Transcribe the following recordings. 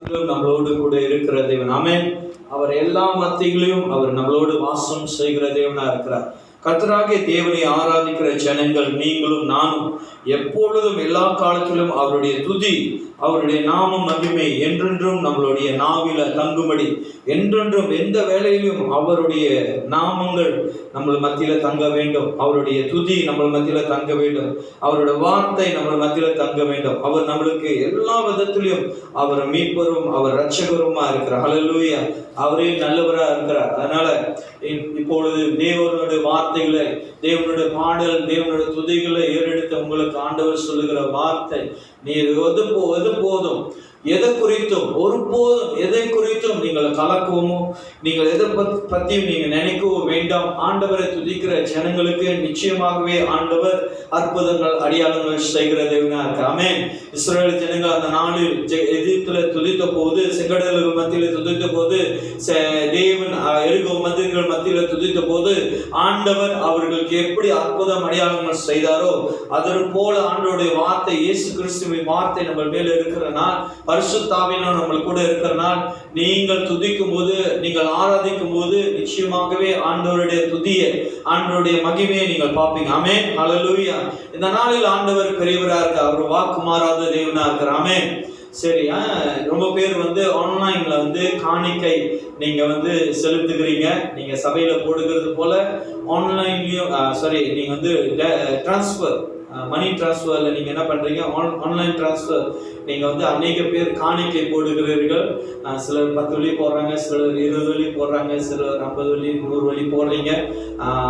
நம்மளோடு கூட இருக்கிற தேவன். ஆமென். அவர் எல்லா மத்தியிலும் அவர் நம்மளோடு வாசம் செய்கிற தேவனா இருக்கிறார். கர்த்தராகிய தேவனை ஆராதிக்கிற ஜனங்கள் நீங்களும் நானும் எப்பொழுதும் எல்லா காலத்திலும் அவருடைய துதி, அவருடைய நாமம் மகிமை என்றென்றும் நம்மளுடைய நாவில தங்கும்படி, என்றென்றும் எந்த வேளையிலும் அவருடைய நாமங்கள் நம்ம மத்தியில தங்க வேண்டும். அவருடைய துதி நம்ம மத்தியில தங்க வேண்டும். அவருடைய வார்த்தை நம்ம மத்தியில தங்க வேண்டும். அவர் நம்மளுக்கு எல்லா விதத்திலும் அவர் மீட்பரும் அவர் இரட்சகருமா இருக்கிறார். ஹல்லேலூயா. அவரே நல்லவரா இருக்கிறார். அதனால இப்பொழுது தேவனுடைய வார்த்தைகளை, தேவனுடைய பாடல், தேவனுடைய துதிகளை ஏறெடுத்த உங்களுக்கு ஆண்டவர் சொல்லுகிற வார்த்தை, நீர் போதும் எதை குறித்தும் ஒருபோதும் எதை குறித்தும் நீங்கள் கலக்கவோ, நீங்கள் எதை பற்றியும் நீங்க நினைக்கவும் வேண்டாம். ஆண்டவரை துதிக்கிற ஜனங்களுக்கு நிச்சயமாகவே ஆண்டவர் அற்புதங்கள் அடையாளங்கள் செய்கிற தேவனா இருக்கு. ஆமென். இஸ்ரவேல் ஜனங்கள் அந்த நாளில் எகிப்துல துதித்த போது, செங்கடல் மத்தியில துதித்த போது, தேவன் எரிகோ மந்திரிகள் மத்தியில துதித்த போது ஆண்டவர் அவர்களுக்கு எப்படி அற்புதம் அடையாளங்கள் செய்தாரோ, அதற்கு போல ஆண்டவருடைய வார்த்தை, இயேசு கிறிஸ்துவின் வார்த்தை நம்ம மேல இருக்கிறனால், பரிசுத்த ஆவியானவர் நம்ம கூட இருக்கிறனால், நீங்கள் துதிக்கும் போது, நீங்கள் ஆராதிக்கும் போது நிச்சயமாகவே ஆண்டவருடைய துதியை, ஆண்டவருடைய மகிமையை நீங்கள் பார்ப்பீங்க. ஆமென். ஹல்லேலூயா. இந்த நாளில் ஆண்டவர் பெரியவரா இருக்க, அவர் வாக்கு மாறாத தேவனா இருக்கிறார். ஆமென். சரியா? ரொம்ப பேர் ஆன்லைன்ல காணிக்கை நீங்க செலுத்துகிறீங்க. நீங்க சபையில போடுகிறது போல ஆன்லைன்லயும் நீங்க டிரான்ஸ்பர், மணி டிரான்ஸ்ஃபர்ல நீங்க என்ன பண்றீங்க, ஆன்லைன் டிரான்ஸ்ஃபர் நீங்க அநேக பேர் காணிக்கை போடுகிறீர்கள். சிலர் 10 வழி போடுறாங்க, சிலர் 20 வழி போடுறாங்க, சிலர் 50 வழி 100 வழி போடுறீங்க.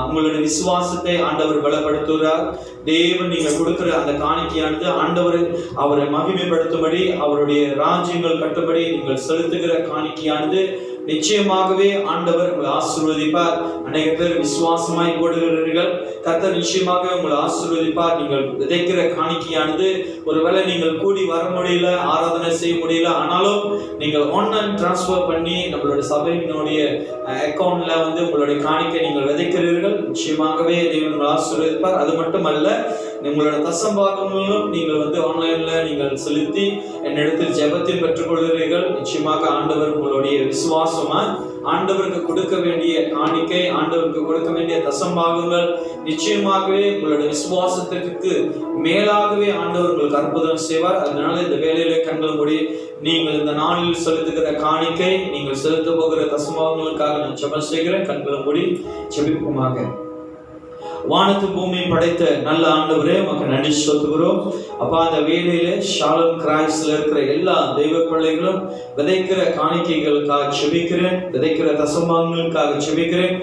உங்களுடைய விசுவாசத்தை ஆண்டவர் பலப்படுத்துகிறார். தேவன் நீங்க கொடுக்கிற அந்த காணிக்கையானது ஆண்டவர் அவரை மகிமைப்படுத்தும்படி, அவருடைய ராஜ்யங்கள் கட்டும்படி நீங்கள் செலுத்துகிற காணிக்கையானது நிச்சயமாகவே ஆண்டவர் உங்களை ஆசீர்வதிப்பார். அநேக பேர் விசுவாசமாய் போடுகிறீர்கள். கர்த்தர் நிச்சயமாக உங்களை ஆசீர்வதிப்பார். நீங்கள் விதைக்கிற காணிக்கையானது, ஒருவேளை நீங்கள் கூடி வர முடியல, ஆராதனை செய்ய முடியல, ஆனாலும் நீங்கள் ஆன்லைன் டிரான்ஸ்ஃபர் பண்ணி நம்மளுடைய சபையினுடைய அக்கௌண்ட்ல உங்களுடைய காணிக்கை நீங்கள் விதைக்கிறீர்கள். நிச்சயமாகவே தேவன் உங்களை ஆசீர்வதிப்பார். அது மட்டுமல்ல, உங்களோட தசம்பாகங்களும் நீங்கள் ஆன்லைன்ல நீங்கள் செலுத்தி என்னிடத்தில் ஜெபத்தில் பெற்றுக்கொள்கிறீர்கள். நிச்சயமாக ஆண்டவர் உங்களுடைய விசுவாசமா ஆண்டவருக்கு கொடுக்க வேண்டிய காணிக்கை, ஆண்டவருக்கு கொடுக்க வேண்டிய தசம்பாகங்கள் நிச்சயமாகவே உங்களுடைய விசுவாசத்திற்கு மேலாகவே ஆண்டவர் உங்களுக்கு அற்புதம் செய்வார். அதனால இந்த வேலையிலே கண்கள் மூடி நீங்கள் இந்த நாளில் செலுத்துகிற காணிக்கை, நீங்கள் செலுத்த போகிற தசம்பாகங்களுக்காக நான் ஜெபம் செய்கிறேன். கண்களை மூடி ஜெபிப்போமாக. வானத்து பூமியை படைத்த நல்ல ஆண்டவரே, உமக்கு நன்றி சொல்லுகிறோம். அப்பா, அந்த வேலையில ஷாሎም கிரைஸ்ட்ல இருக்கிற எல்லா தெய்வ பிள்ளைகளும் விதைக்கிற காணிக்கைகளுக்காக செபிக்கிறேன், விதைக்கிற தசம்பாகங்களுக்காக செபிக்கிறேன்.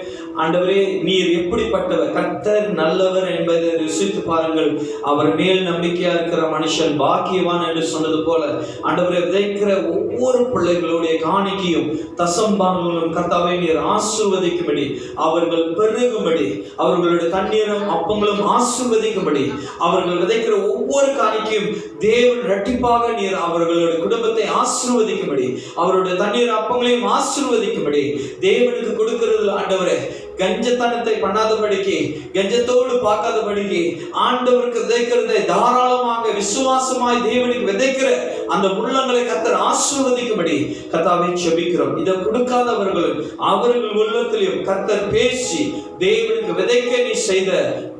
ஆண்டவரே, நீர் எப்படிப்பட்டவர், கர்த்தர் நல்லவர் என்பதை ருசித்து பாருங்கள். அவர் மேல் நம்பிக்கையா இருக்கிற மனுஷன் பாக்கியவான் என்று சொன்னது போல, ஆண்டவரை விதைக்கிற ஒவ்வொரு பிள்ளைகளுடைய காணிக்கையும் தசம்பாகங்களும் கர்த்தாவை நீர் ஆசீர்வதிக்கும்படி, அவர்கள் பெருகும்படி, அவர்களுடைய தண்ணீரும் அப்பங்களும் ஆசீர்வதிக்கும்படி, அவர்கள் விதைக்கிற ஒவ்வொரு காணிக்கையும் தேவன் இரட்டிப்பாக நீர் அவர்களுடைய குடும்பத்தை ஆசீர்வதிக்கும்படி, அவருடைய தண்ணீர் அப்பங்களையும் ஆசீர்வதிக்கும்படி தேவனுக்கு கொடுக்கிறது. ஆண்டவரே, கஞ்சத்தனத்தை பண்ணாதபடிக்கு, கஞ்சத்தோடு பார்க்காதபடிக்கு, ஆண்டவருக்கு விதைக்கிறதை தாராளமாக விசுவாசமாய் தேவனுக்கு விதைக்கிற அந்த உள்ளங்களை கர்த்தர் ஆசீர்வதிக்கும்படி கர்த்தாவை ஜெபிக்கிறோம். இதை கொடுக்காதவர்களும் அவர்கள் உள்ளத்திலும் கர்த்தர் பேசி தேவனுக்கு விதைக்க நீ செய்த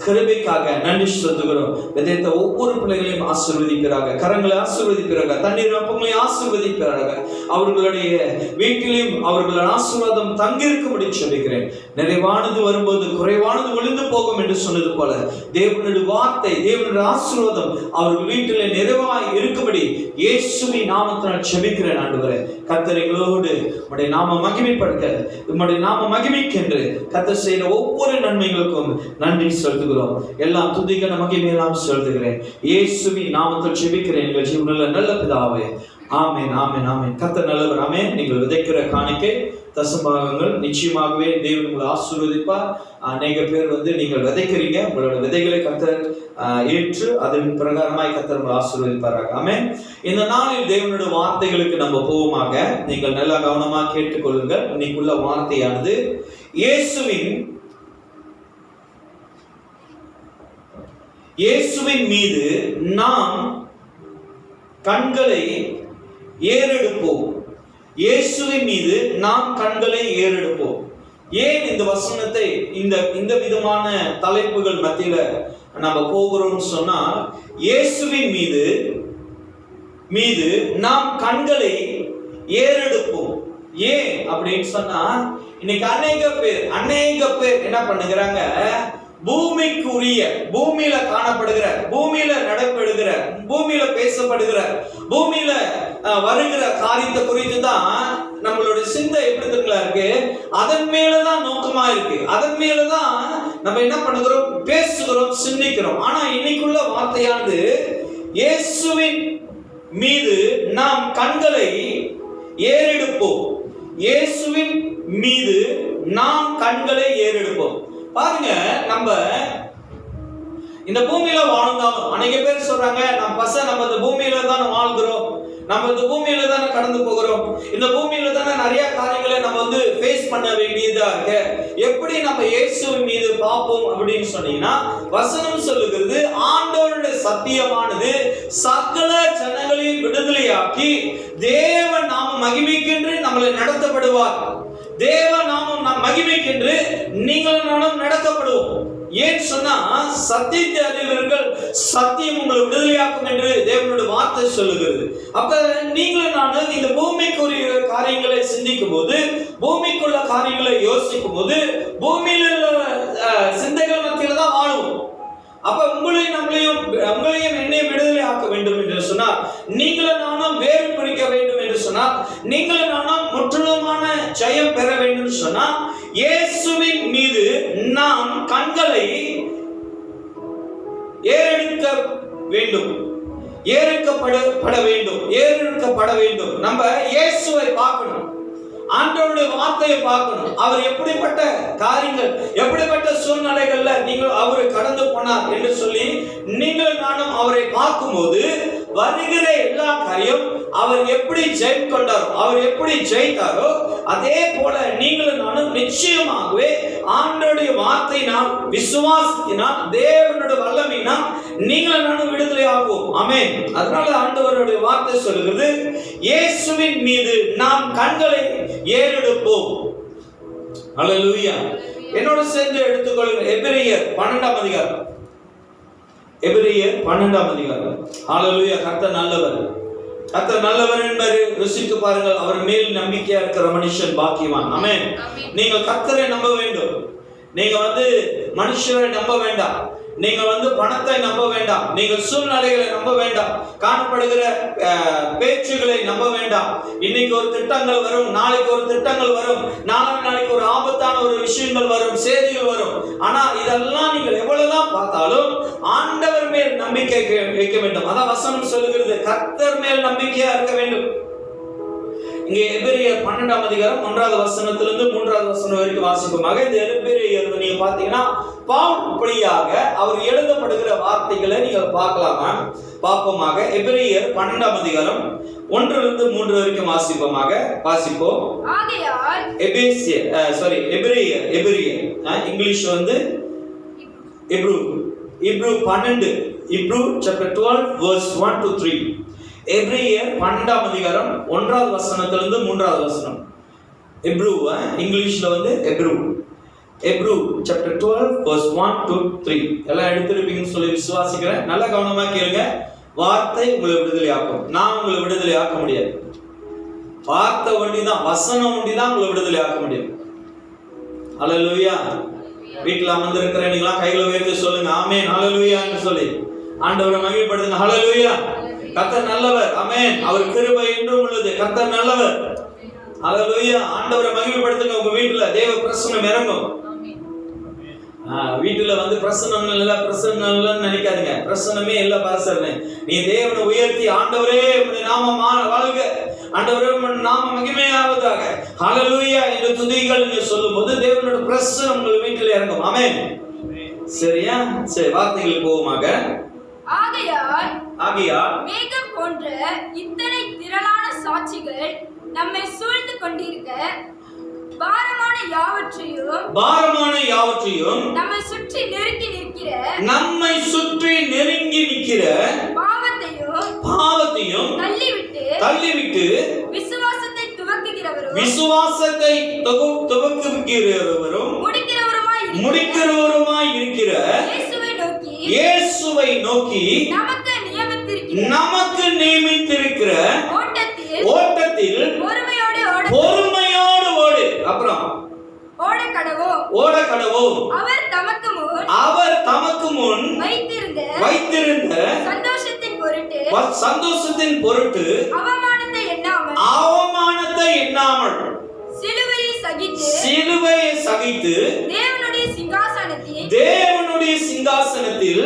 கிருபைக்காக நன்றி செலுத்துகிறோம். விதைத்த ஒவ்வொரு பிள்ளைகளையும் ஆசீர்வதிக்கிறாங்க, கரங்களை ஆசீர்வதிக்கிறாங்க, தண்ணீர் அப்பங்களை ஆசீர்வதிக்கிறாங்க. அவர்களுடைய வீட்டிலும் அவர்களோட ஆசீர்வாதம் தங்கியிருக்கும்படி ஜெபிக்கிறேன். நிறைவானது வரும்போது குறைவானது ஒளிந்து போகும் என்று சொன்னது போல, தேவனுடைய வார்த்தை, தேவனுடைய ஆசீர்வாதம் அவர்கள் வீட்டில் நிறைவாய் இருக்கும்படி இயேசுவின் நாமத்தினால் ஜெபிக்கிறேன். ஆண்டவரே, கர்த்தர் எங்களோடு உம்முடைய நாம மகிமைப்படுத்த, உம்முடைய நாம மகிமைக்கென்று கர்த்தர் செய்த ஒவ்வொரு நன்மைகளுக்கும் நன்றி செலுத்துகிறோம். எல்லாம் துதிக்க மகிமையெல்லாம் செலுத்துகிறேன். இயேசுவின் நாமத்தில் ஜெபிக்கிறேன் எங்கள் ஜீவனுள்ள நல்ல பிதாவே. ஆமென், ஆமென், ஆமென். கர்த்தர் நல்லவர். ஆமென். நீங்கள் விதைக்கிற காணிக்கை தசம்பாகங்கள் நிச்சயமாகவே தேவன் உங்களை ஆசீர்வதிப்பார். அநேக பேர் நீங்கள் விதைக்கிறீங்க, உங்களோட விதைகளை கர்த்தர் ஏற்று அதன் பிரகாரமாய் கர்த்தர் உங்களை ஆசீர்வதிப்பாராக. ஆமென். இந்த நாளில் தேவனுடைய வார்த்தைகளுக்கு நம்ம போவோமாக. நீங்கள் நல்லா கவனமா கேட்டுக்கொள்ளுங்கள். இன்னைக்குள்ள வார்த்தையானது இயேசுவின் மீது நாம் கண்களை ஏறெடுப்போம். இயேசுவின் மீது நாம் கண்களை ஏறெடுப்போம். ஏன் இந்த வசனத்தை இந்த விதமான தலைப்புகள் மத்தியில நம்ம போகிறோம்னு சொன்னா, இயேசுவின் மீது நாம் கண்களை ஏறெடுப்போம். ஏன் அப்படின்னு சொன்னா, இன்னைக்கு அநேக பேர் என்ன பண்ணுகிறாங்க, பூமிக்குரிய, பூமியில காணப்படுகிற, பூமியில நடைபெறுகிற, பூமியில பேசப்படுகிற, பூமியில வருகிற காரியத்தை குறித்து தான் நம்மளுடைய சிந்தை எப்படி இருக்கு, அதன் மேலதான் நோக்கமா இருக்கு. அதன் மேலதான் நம்ம என்ன பண்ணுகிறோம், பேசுகிறோம், சிந்திக்கிறோம். ஆனா இன்னைக்குள்ள வார்த்தையானது, இயேசுவின் மீது நாம் கண்களை ஏறெடுப்போம். இயேசுவின் மீது நாம் கண்களை ஏறெடுப்போம். பாருங்க, நம்ம இந்த பூமியில வாழ்ந்தாலும் அநேக பேர் சொல்றாங்க, நம்ம இந்த பூமியில தான் வாழ்கிறோம், நம்ம இந்த பூமியில தானே கடந்து போகிறோம், இந்த பூமியில தானே நிறைய காரியங்களை நம்ம ஃபேஸ் பண்ண வேண்டியதா இருக்கு, எப்படி நம்ம இயேசுவின் மீது பார்ப்போம் அப்படின்னு சொன்னீங்கன்னா, வசனம் சொல்லுகிறது, ஆண்டவருடைய சத்தியமானது சகல ஜனங்களையும் விடுதலையாக்கி தேவ நாம மகிமைக்கென்று நம்மளை நடத்தப்படுவார். தேவ நாமம் நம் மகிமைக்கென்று நீங்கள் நானும் நடத்தப்படுவோம். ஏன் சொன்னா, சத்தியத்தை அறிவீர்கள், சத்தியம் உங்களை விடுதலையாக்கும் என்று தேவனுடைய வார்த்தை சொல்லுகிறது. அப்ப நீங்களும் நானும் இந்த பூமிக்குரிய காரியங்களை சிந்திக்கும் போது, பூமிக்குள்ள காரியங்களை யோசிக்கும் போது, பூமியில சிந்தைகள் மத்தியில தான் வாழுவோம். அப்ப உங்களையும் என்னையும் விடுதலை ஆக்க வேண்டும் என்று சொன்னால், நீங்களும் நானும் வேறு பிடிக்க வேண்டும் என்று சொன்னால், நீங்களும் நானும் முற்றிலுமான ஜெயம் பெற வேண்டும் சொன்னால், இயேசுவின் மீது நாம் கண்களை ஏறெடுக்க வேண்டும், ஏறெடுக்கப்பட வேண்டும். நம்ம இயேசுவை பார்க்கணும், ஆண்டவருடைய வார்த்தையை பார்க்கணும். அவர் எப்படிப்பட்ட காரியங்கள், எப்படிப்பட்ட சூழ்நிலைகள்ல அவரு கடந்து போனார் என்று சொல்லி நீங்கள் நானும் அவரை பார்க்கும்போது, வருகிற எல்லா காரியம் அவர் எப்படி ஜெயம் கொண்டாரோ, அவர் எப்படி ஜெயித்தாரோ, அதே போல நீங்களும் நானும் நிச்சயமாகவே ஆண்டவருடைய வார்த்தையினால், விசுவாசத்தினால், தேவனுடைய வல்லமையினால் நீங்களும் நானும் விடுதலை ஆகுவோம். ஆமென். அதனால ஆண்டவருடைய வார்த்தை சொல்லுகிறது, இயேசுவின் மீது நாம் கண்களை ஏறெடுப்போம். அல்லேலூயா. என்னோட சேர்ந்து எடுத்துக்கொள்ளுங்க, எபிரேயர் 12ஆம் அதிகாரம். எபிரேயர் 12ஆம் அதிகாரம். அல்லேலூயா. கர்த்தர் நல்லவர், கர்த்தர் நல்லவர் என்பதை ருசித்து பாருங்கள். அவர் மேல் நம்பிக்கையா இருக்கிற மனுஷன் பாக்கியவான். ஆமென். நீங்கள் கர்த்தரை நம்ப வேண்டும். நீங்க மனுஷரை நம்ப வேண்டாம். நீங்க பணத்தை நம்ப வேண்டாம். நீங்கள் சூழ்நிலைகளை நம்ப வேண்டாம். காணப்படுகிற பேச்சுகளை நம்ப வேண்டாம். இன்னைக்கு ஒரு திட்டங்கள் வரும், நாளைக்கு ஒரு திட்டங்கள் வரும், நாளைக்கு ஒரு ஆபத்தான ஒரு விஷயங்கள் வரும், செய்திகள் வரும். ஆனா இதெல்லாம் நீங்கள் எவ்வளவுதான் பார்த்தாலும் ஆண்டவர் மேல் நம்பிக்கை வைக்க வேண்டும். அதான் வசனம் சொல்லுகிறது, கர்த்தர் மேல் நம்பிக்கையா இருக்க வேண்டும். இங்கே எபிரேயர் 12ஆம் அதிகாரம் 1வது வசனத்திலிருந்து 3வது வசனம் வரைக்கும் வாசிப்போமாக. இந்த எபிரேயர் நீங்க பாத்தீங்கன்னா, பவுல் இப்படியாக அவர் எழுதப்படுகிற வார்த்தைகளை நீங்கள் பார்ப்போமாக. எபிரேயர் 12ஆம் அதிகாரம் 1லிருந்து 3 வரைக்கும் வாசிப்போம். ஆகையால் எபிரேயர் English Hebrew 12, Hebrew chapter 12 verse 1 to 3. எபிரேயர் 12ஆம் அதிகாரம் 1வது வசனத்திலிருந்து 3வது வசனம். Hebrew இங்கிலீஷ்ல Hebrew chapter 12 verse 1 to 3. எல்லாம் எடுத்துருப்பீங்கன்னு சொல்லி விசுவாசிக்கிறேன். நல்ல கவனமா கேளுங்க. வார்த்தை உங்களை விடுதலை ஆக்கும். நான் உங்களை விடுதலை ஆக்க முடியாது. வார்த்தை ஒண்டிதான், வசனம் ஒண்டிதான் உங்களை விடுதலை ஆக்க முடியும். அல்லேலூயா. வீட்டில் அமர்ந்திருக்கிற நீங்களா கைகளை உயர்த்தி சொல்லுங்க, ஆமென், அல்லேலூயான்னு சொல்லி ஆண்டவரை மகிமைப்படுத்துங்க. அல்லேலூயா. கர்த்தர் நல்லவர். ஆமென். அவர் கிருபை என்றும் உள்ளது. கர்த்தர் நல்லவர். அல்லேலூயா. ஆண்டவரை மகிமைப்படுத்துங்க. உங்க வீட்டுல தேவ பிரசன்னம் இறங்கும். வீட்டுல பிரசன்னம் இல்லைன்னு நினைக்காதீங்க. பிரசன்னமே இல்ல பாசர்னு. நீ தேவனை உயர்த்தி, ஆண்டவரே உம்முடைய நாமம் வாழ்க, ஆண்டவரே உம்முடைய நாமம் மகிமையாவதாக, ஹல்லேலூயா என்று துதிகள் நீங்க சொல்லும்போது தேவனுடைய பிரசன்னம் உங்கள் வீட்டில் இறங்கும். ஆமென். சரியா? சரி, வார்த்தைகளுக்கு போவோமாக. ஆகையால் மேகம் போன்ற இத்தனை திரளான சாட்சிகள் நம்மை சூழ்ந்து கொண்டிருக்க, பாரமான யாவற்றையும் நம்மை சுற்றி நெருங்கி நிற்கிற பாவத்தையும் தள்ளிவிட்டு விசுவாசத்தை துவக்குகிற விசுவாசத்தை துவக்குகிறவரும் முடிக்கிறவருமாய் இருக்கிற இயேசுவை நோக்கி நமக்கு நியமித்திருக்கிற ஓட்டத்தில் பொறுமையோடு ஓடு. அப்புறம் ஓட கடவோம். அவர் தமக்கு முன் வைத்திருந்த சந்தோஷத்தின் பொருட்டு அவமானத்தை எண்ணாமல் சிலுவையை சகித்து தேவனுடைய சிங்காசனத்தில்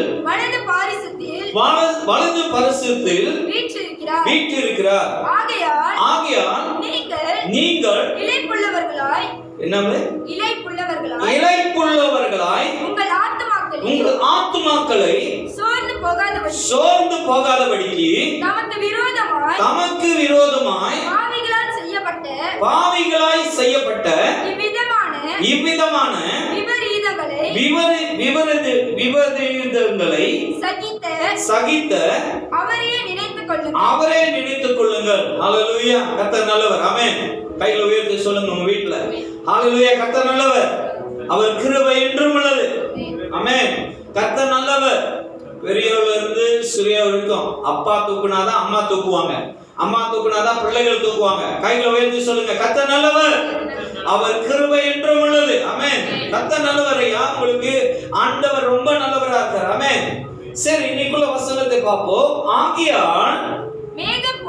வலது பரிசுத்தில் வீற்றிருக்கிறார். ஆகையால் நீங்கள் இளைப்புள்ளவர்களாய் உங்கள் ஆத்துமாக்களை சோர்ந்து போகாதபடிக்கு தமக்கு விரோதமாய் பாவிகளாய் செய்யப்பட்ட இவ்விதமான விபரீதங்களை சகித்த அவரே நினைத்துக் கொள்ளுங்கள். ஹல்லேலூயா. கர்த்தர் நல்லவர். ஆமென். கைகளை உயர்த்தி சொல்லுங்க உங்க வீட்டுல. ஹல்லேலூயா. கர்த்தர் நல்லவர். அவர் கிருபை என்றும் உள்ளது. ஆமென். கர்த்தர் நல்லவர். பெரியவர்ல இருந்து சிறியவர் வரைக்கும் அப்பா தூக்குனாதான் அம்மா தூக்குவாங்க, அம்மா தூக்குனாதான் பிள்ளைகள் தூக்குவாங்க. கைகளை உயர்த்தி சொல்லுங்க, கர்த்தர் நல்லவர். அவர் கிருபை என்றும் உள்ளது. ஆமென். கர்த்தர் நல்லவரையா உங்களுக்கு ஆண்டவர் ரொம்ப நல்லவரா இருக்கார். ஆமென். சரி, இன்னைக்குள்ள வசனத்தை பார்ப்போம். ஆகியால் மேகம்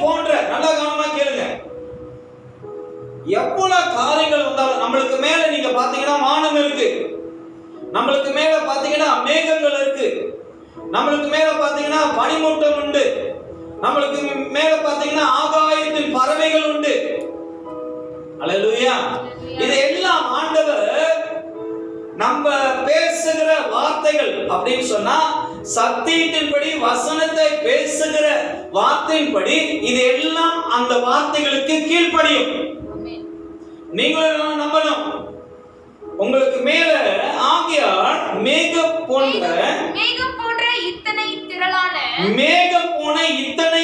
போன்ற, நல்லா கவனமா கேளுங்க. எவ்வளவு காரியங்கள் வந்தாலும் நம்மளுக்கு மேல நீங்க பாத்தீங்கன்னா வானம் இருக்கு, நம்மளுக்கு மேல பாத்தீங்கன்னா மேகங்கள் இருக்கு, நம்மளுக்கு மேல பாத்தீங்கன்னா பனிமூட்டம் உண்டு, நம்மளுக்கு மேல பாத்தீங்கன்னா ஆகாயத்தின் பறவைகள் உண்டு. அல்லேலூயா. இது எல்லாம் ஆண்டவர் நம்ம பேசுகிற வார்த்தைகள் அப்படின்னு சொன்னா சத்தியத்தின்படி வசனத்தை பேசுகிற வார்த்தையின்படி இது எல்லாம் அந்த வார்த்தைகளுக்கு கீழ்ப்படியும். நீங்களும் நம்பணும். உங்களுக்கு மேல ஆகியால் மேகம் போன்ற இத்தனை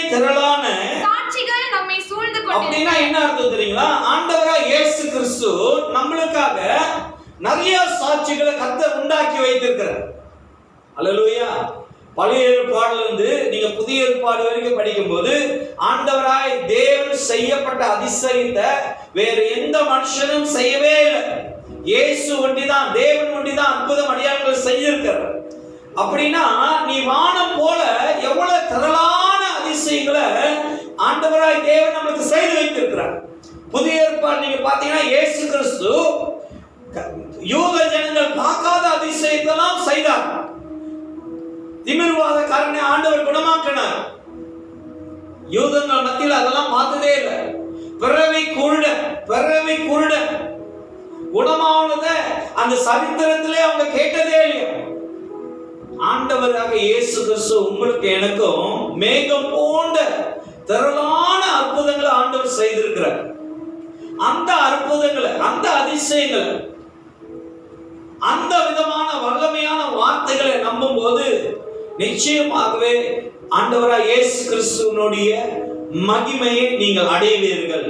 திரளான சாட்சிகள் நம்மை சூழ்ந்து கொண்டிருக்கிறது. அப்படின்னா என்ன அர்த்தம் தெரியுங்களா? ஆண்டவராகிய இயேசு கிறிஸ்து நம்மளுக்காக நிறைய சாட்சிகளை கர்த்தர் உண்டாக்கி வைத்திருக்கிறார். அல்லேலூயா. பழைய ஏற்பாடுல இருந்து நீங்க புதிய ஏற்பாடு வரைக்கும் படிக்கும்போது ஆண்டவராய் தேவன் செய்யப்பட்ட அதிசயத்தை வேற எந்த மனுஷனும் செய்யவே இல்லை. இயேசு ஒண்டிதான், தேவன் ஒண்டிதான் அற்புதம் அடையாளங்கள் செய்திருக்கிறார். அப்படின்னா நீ வானம் போல எவ்வளவு திரளான அதிசயங்களை ஆண்டவராய் தேவன் நமக்கு செய்து வைத்திருக்கிறார். புதிய ஏற்பாடு நீங்க பாத்தீங்கன்னா இயேசு கிறிஸ்து யூத ஜனங்கள் பார்க்காத அதிசயத்தெல்லாம் செய்தார். திமிர்வாத காரனை ஆண்டவர் குணமாக்கினார். யூதர்கள் மத்தியில் அதெல்லாம் பார்த்ததே இல்லை. பிறவி குருட குணமானத அந்த சரித்திரத்திலே அவங்க கேட்டதே இல்லையா? ஆண்டவராக இயேசு கிறிஸ்து உங்களுக்கு எனக்கும் மேகம் போன்ற திரளான அற்புதங்களை ஆண்டவர் செய்திருக்கிறார். அந்த அற்புதங்களை, அந்த அதிசயங்களை, அந்த விதமான வல்லமையான வார்த்தைகளை நம்பும் போது நிச்சயமாகவே ஆண்டவராக இயேசு கிறிஸ்துவினுடைய மகிமையை நீங்கள் அடைவீர்கள்.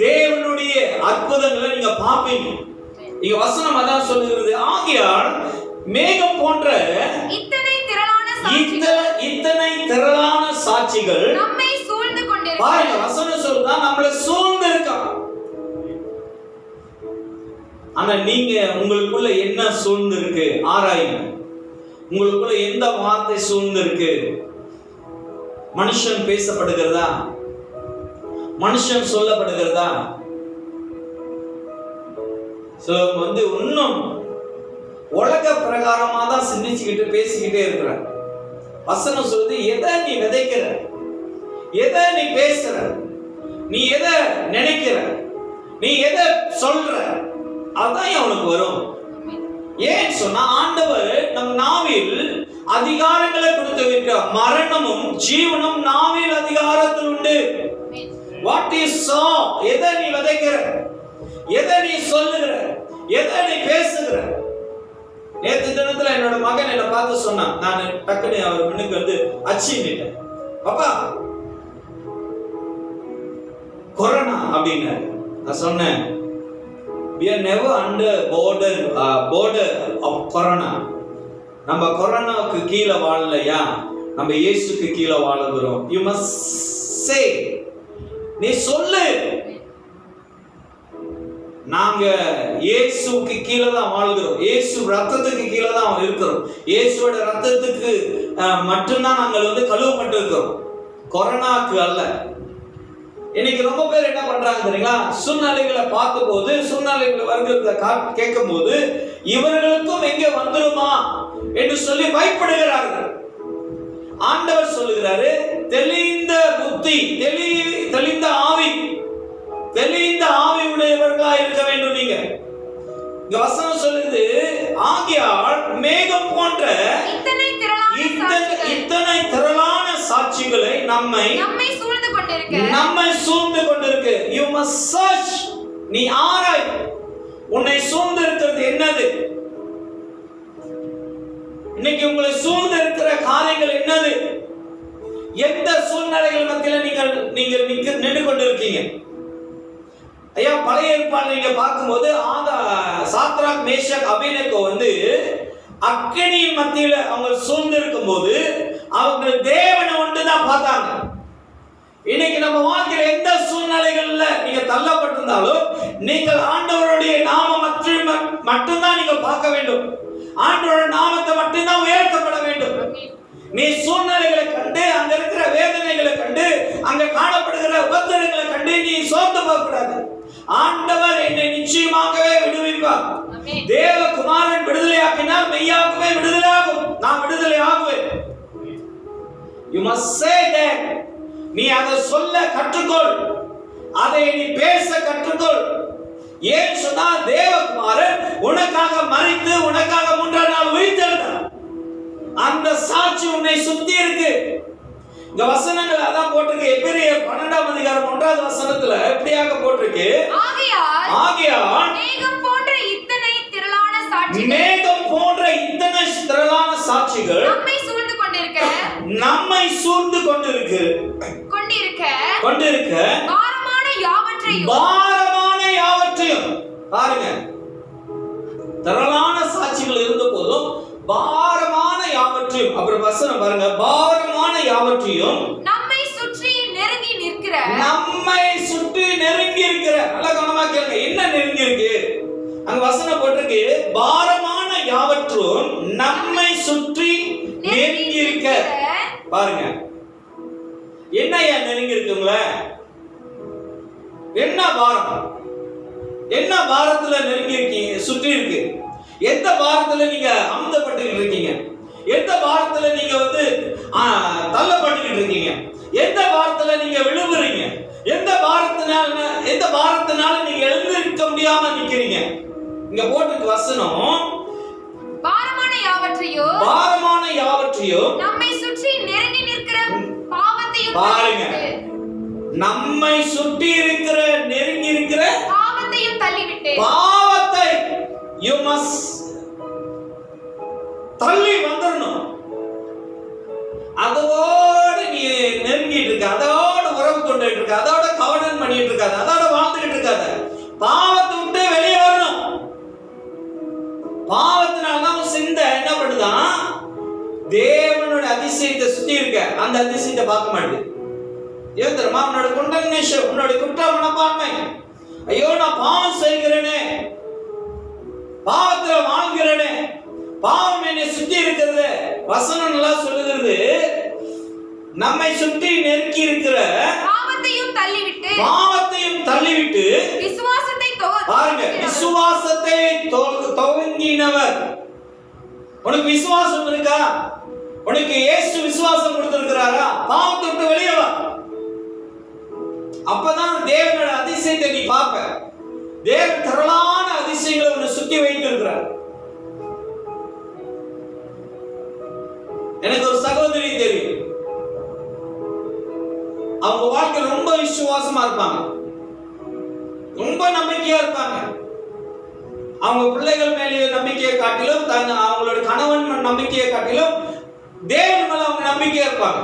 தேவனுடைய அற்புதங்களை நீங்க பார்ப்பீங்க. இங்க வசனம் அதான் சொல்லுகிறது. ஆகையால் மேகம் போன்ற இத்தனை திரளான சாட்சிகள் நம்மை சூழ்ந்து கொண்டிருக்கிறது. பாருங்க, வசனம் சொல்றதா நம்மளை சூழ்ந்து இருக்கான். ஆனா நீங்க உங்களுக்குள்ள என்ன சூழ்ந்து இருக்கு ஆராயுங்க. உங்களுக்குள்ள எந்த வார்த்தை சூழ்ந்து இருக்கு? மனுஷன் பேசப்படுகிறதா? மனுஷன் சொல்லப்படுகிறதா? சிலவங்க இன்னும் உலக பிரகாரமா தான் சிந்திச்சுக்கிட்டு பேசிக்கிட்டே இருக்கிற. வசனம் சொல்லுது, எதை நீ விதைக்கிற, எதை நீ பேசுற, நீ எதை நினைக்கிற, நீ எதை சொல்ற, அதான் அவனுக்கு வரும். ஏன் சொன்னா ஆண்டவர் நம் நாவில் அதிகாரங்களை கொடுத்து வைக்கிறார். மரணமும் ஜீவனும் நாவில் அதிகாரத்தில் உண்டு. வாட் இஸ் சோ, எதை நீ விதைக்கிற, எதை நீ சொல்லுகிற, எதை நீ பேசுகிற. நேற்று தினத்துல என்னோட மகன் என்னை பார்த்து சொன்னான். நான் டக்குனு அவர் முன்னுக்கு அச்சிட்டேன். பாப்பா, கொரோனா அப்படின்னு நான் சொன்னேன், we are never under border of corona. நம்ம கொரோனாவுக்கு கீழே வாழலையா, நம்ம இயேசுக்கு கீழே வாழுகிறோம். You must say, நீ சொல்லு, நாங்க இயேசுக்கு கீழே தான் வாழ்கிறோம், இயேசு ரத்தத்துக்கு கீழே தான் இருக்கிறோம், இயேசுவோட ரத்தத்துக்கு மட்டும்தான் நாங்கள் கழுவப்பட்டு இருக்கிறோம், கொரோனாக்கு அல்ல. இன்னைக்கு ரொம்ப பேர் என்ன பண்றாங்க தெரியுங்களா, சூழ்நிலைகளை பார்க்கும் போது, சூழ்நிலைகளை வருகிறத கேட்கும் போது இவர்களுக்கும் எங்கே வந்துருமா என்று சொல்லி பயப்படுகிறார்கள். ஆண்டவர் சொல்லுகிறாரு, தெளிந்த புத்தி, தெளிந்த ஆவி, தெளிந்த ஆவி உடையவர்களா இருக்க வேண்டும். நீங்க இங்க வசனம் சொல்லுது, ஆகையால் மேகம் போன்ற இத்தனை திரளான சாட்சிகளை நம்மை சூழ்ந்து கொண்டிருக்கு. You must search. நீ ஆராய், உன்னை சூழ்ந்து இருக்கிறது என்னது, இன்னைக்கு உங்களை சூழ்ந்து இருக்கிற காரியங்கள் என்னது, எந்த சூழ்நிலைகள் மத்தியில் நீங்கள் நின்று கொண்டிருக்கீங்க. ஐயா, பழைய ஏற்பாடு நீங்க பார்க்கும்போது சாத்ராக், மேஷாக், அபேத்நேகோ அக்கினியின் மத்தியில அவங்க சூழ்ந்து இருக்கும் போது அவங்க தேவனை ஒன்றுதான் பார்த்தாங்க. இன்னைக்கு நம்ம வாழ்க்கையில எந்த சூழ்நிலைகள்ல நீங்க தள்ளப்பட்டிருந்தாலும் நீங்கள் ஆண்டவருடைய நாமம் மட்டும்தான் நீங்க பார்க்க வேண்டும், ஆண்டவருடைய நாமத்தை மட்டும்தான் உயர்த்தப்பட வேண்டும். நீ சூழ்நிலைகளை கண்டு, அங்க இருக்கிற வேதனைகளை கண்டு, அங்க காணப்படுகிற உபத்திரங்களை கண்டு நீ சோர்ந்து போகக்கூடாது. ஆண்டவர் என்னை நிச்சயமாகவே விடுவிப்பார். தேவகுமாரன் விடுதலையாக்கினால் மெய்யாகவே விடுதலையாகும், நான் விடுதலை ஆகுவேன். You must say that. நீ அதை சொல்ல கற்றுக்கொள், அதை நீ பேச கற்றுக்கொள். ஏன் சொன்னா, தேவகுமாரன் உனக்காக மரித்து உனக்காக 3ஆம் நாள் உயிர்த்தெழுந்தார். அந்த சாட்சி உன்னை சுத்தி இருக்கு. இந்த வசனங்கள் அதான் போட்டிருக்கு. எபிரேயர் 12ஆம் அதிகாரம் 1வது வசனத்துல எப்படியாக போட்டிருக்கு, ஆகையால் மேகம் போன்ற இத்தனை திரளான சாட்சிகள் நம்மை சூழ்ந்து கொண்டிருக்க பாரமான யாவற்றையும் பாருங்க, திரளான சாட்சிகள் இருந்த போதும் பாரமான யாவற்றையும், அப்புறம் வசனம் பாருங்க, பாரமான யாவற்றையும் நம்மை சுற்றி நெருங்கி நிற்கிற, நல்ல கவனமா கேளுங்க, என்ன நெருங்கி இருக்கு அங்க வசனம் போட்டிருக்கு, பாரமான யாவற்றும் நம்மை சுற்றி நெருங்கி இருக்க. பாருங்க, என்ன நெருங்கி இருக்குங்களா, என்ன பாரம், என்ன பாரத்துல நெருங்கி இருக்கீங்க, சுற்றி இருக்கு. எந்த பாரத்துல நீங்க அமுதப்பட்டு இருக்கீங்க, எந்த பாரத்துல நீங்க தள்ளப்பட்டு இருக்கீங்க, எந்த பாரத்துல நீங்க விழுவுறீங்க, எந்த பாரத்தினால நீங்க எழுந்திருக்க முடியாம நிக்கிறீங்க. இங்க போட்டுக்கு வசனம், பாரமான யாவற்றையும் நம்மை சுற்றி நெருங்கி நிற்கிற பாவத்தையும், பாருங்க, நம்மை சுற்றி இருக்கிற நெருங்கி இருக்கிற பாவத்தையும் தள்ளிவிட்டு, பாவத்தை you must தள்ளி வந்துடணும். அதோட நீ நெருங்கிட்டு இருக்க, அதோட உறவு கொண்டுட்டு இருக்க, அதோட கவனம் பண்ணிட்டு இருக்காது, அதோட வாழ்ந்துகிட்டு இருக்காது. பாவத்தை விட்டு வெளியே வரணும். பாவத்தினால்தான் சிந்தை என்ன பண்ணுதான், தேவனோட அதிசயத்தை சுத்தி இருக்க அந்த அதிசயத்தை பார்க்க மாட்டேது. ஏன் தெரியுமா, உன்னோட கண்டெம்னேஷன், உன்னோட குற்ற மனப்பான்மை, ஐயோ நான் பாவம் செய்கிறேனே, பாவத்துல வாழ்கிறேனே, பாவம் என்னை சுத்தி இருக்கிறது. வசனம் நல்லா சொல்லுகிறது, நம்மை சுற்றி நெருக்கி இருக்கிற பாவத்தையும் தள்ளிவிட்டு விசுவாசத்தை, பாருங்க, விசுவாசத்தை துவங்கினவர். உனக்கு விசுவாசம் இருக்கா? உனக்கு இயேசு விசுவாசம் கொடுத்திருக்கிறாரா? பாவத்தை விட்டு வெளியே வா. அப்பதான் தேவனோட அதிசயத்தை நீ பார்ப்ப. தேவன் திரளான அதிசயங்களை உன்னை சுத்தி வைத்திருக்கிறார். எனக்கு ஒரு சகோதரி தெரியும், அவங்க வாழ்க்கை ரொம்ப விசுவாசமா இருப்பாங்க, ரொம்ப நம்பிக்கையா இருப்பாங்க. அவங்க பிள்ளைகள் மேலே நம்பிக்கையை காட்டிலும், அவங்களோட கணவன் நம்பிக்கையை காட்டிலும் தேவன் மேல அவங்க நம்பிக்கையா இருப்பாங்க.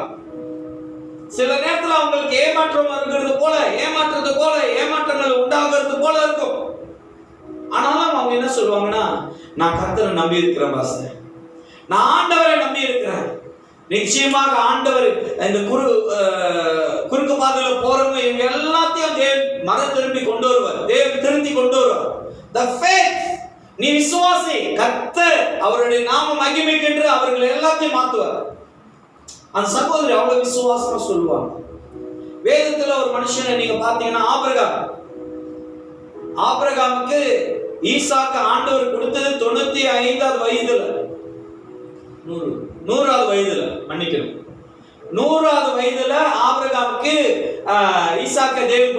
சில நேரத்தில் அவங்களுக்கு ஏமாற்றம் வருகிறது போல போல இருக்கும். ஆனாலும் அவங்க என்ன சொல்லுவாங்கன்னா, நான் கர்த்தரை நம்பி இருக்கிறேன் பாஸ்டர், நான் ஆண்டவரை நம்பி இருக்கிறேன். நிச்சயமாக ஆண்டவர் இந்த குறுக்கு பாதையில போறவங்க இவங்க எல்லாத்தையும் தேவன் மனம் திரும்பி கொண்டு வருவார், தேவன் திருத்தி கொண்டு வருவார். The faith, நீ விசுவாசி, கர்த்தர் அவருடைய நாம மகிமைக்கென்று அவர்கள் எல்லாத்தையும் மாத்துவார். அந்த சகோதரி அவ்வளவு விசுவாசமா சொல்லுவாங்க. வேதத்துல ஒரு மனுஷனை நீங்க பாத்தீங்கன்னா, ஆபிரகாமுக்கு ஈசாக்கு ஆண்டவர் கொடுத்தது 95வது வயதுல, 100வது வயதுல, மன்னிக்கணும், 100வது வயதுல ஆபிரகாமுக்கு ஈசாக்க தேவன்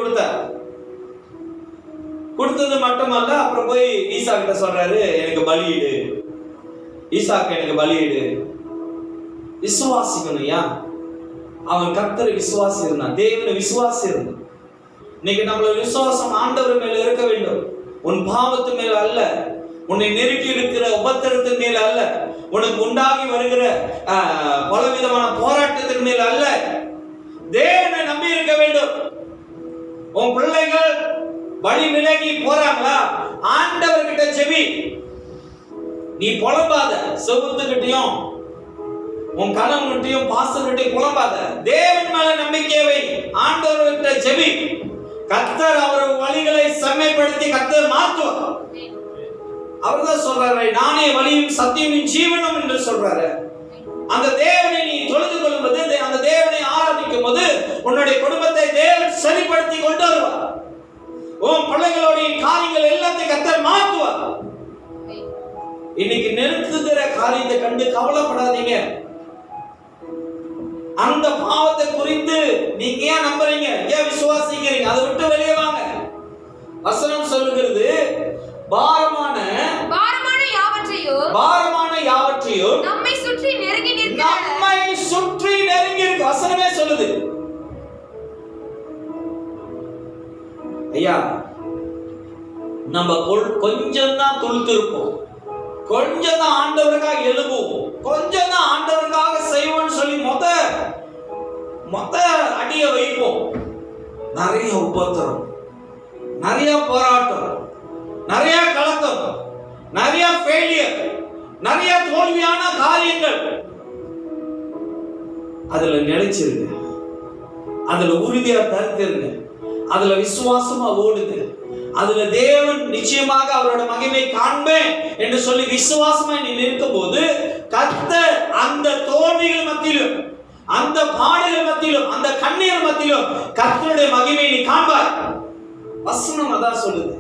கொடுத்தது மட்டுமல்ல, அப்புறம் போய் ஈசாக்கிட்ட சொல்றாரு, எனக்கு பலியிடு, ஈசாக்கு எனக்கு பலியிடு. விசுவாசிக்கணும்யா. அவன் கர்த்தரை விசுவாசி இருந்தான், தேவனை விசுவாசி இருந்தான். இன்னைக்கு நம்மளோட விசுவாசம் ஆண்டவர் மேல இருக்க வேண்டும். உன் பாவத்து மேல அல்ல, உன்னை நெருக்கி இருக்கிற உபத்திரத்தின் மேல அல்ல, உனக்கு உண்டாகி வருகிற பலவிதமான போராட்டத்தின் மேல அல்ல, தேவனை நம்பி இருக்க வேண்டும். உன் பிள்ளைகள் வழி விலகி போறாங்களா, ஆண்டவர்கிட்ட ஜெபி. நீ புலம்பாத, செவுத்துக்கிட்டையும் உன் கணவன்கிட்டையும் பாஸ்டர்கிட்டையும் புலம்பாத, தேவன் மேல நம்பிக்கை வை, ஆண்டவர்கிட்ட ஜெபி. கர்த்தர் அவர் வழிகளை செம்மைப்படுத்தி கர்த்தர் மாற்றுவார். அவர்தான் சொல்றாரு, நானே வழியும் சத்தியமும் ஜீவனும் என்று சொல்றாரு. அந்த தேவனை நீ தொழுது கொள்ளும் போது, அந்த தேவனை ஆராதிக்கும் போது உன்னுடைய குடும்பத்தை தேவன் சரிப்படுத்தி கொண்டு வருவார். உன் பிள்ளைகளுடைய காரியங்கள் எல்லாத்தையும் கர்த்தர் மாற்றுவார். இன்னைக்கு நெருக்குகிற காரியத்தை கண்டு கவலைப்படாதீங்க. அந்த பாவத்தை குறித்து நீங்க ஏன் நம்புறீங்க, ஏன் விசுவாசிக்கிறீங்க, அதை விட்டு வெளியே வாங்க. வசனம் சொல்லுகிறது, பாரமான யாவற்றையும் நம்மை சுற்றி நெருங்கி இருக்கு. வசனமே சொல்லுது. ஐயா, நம்ம கொஞ்சம் தான் துளுத்திருப்போம், கொஞ்சம் தான் ஆண்டவருக்காக எழுதுவோம், கொஞ்சம் தான் ஆண்டவருக்காக செய்வோம்னு சொல்லி மொத்த அடிய வைப்போம். நிறைய உபத்திரம், நிறைய போராட்டம், நிறைய கலக்கம், நிறைய ஃபெயிலியர், நிறைய தோல்வியான காரியங்கள். அதுல நிலைச்சிருங்க, அதுல உறுதியா தரித்திருங்க, அதுல விசுவாசமா ஓடுங்க. அதுல தேவன் நிச்சயமாக அவரோட மகிமை காண்பேன் என்று சொல்லி விசுவாசமா நீ நிற்கும் போது, கர்த்தர் அந்த தோல்விகள் மத்தியிலும், அந்த பாடுகள் மத்தியிலும், அந்த கண்ணீர் மத்தியிலும் கர்த்தருடைய மகிமை நீ காண்பாய். வசனம் அதான் சொல்லுது,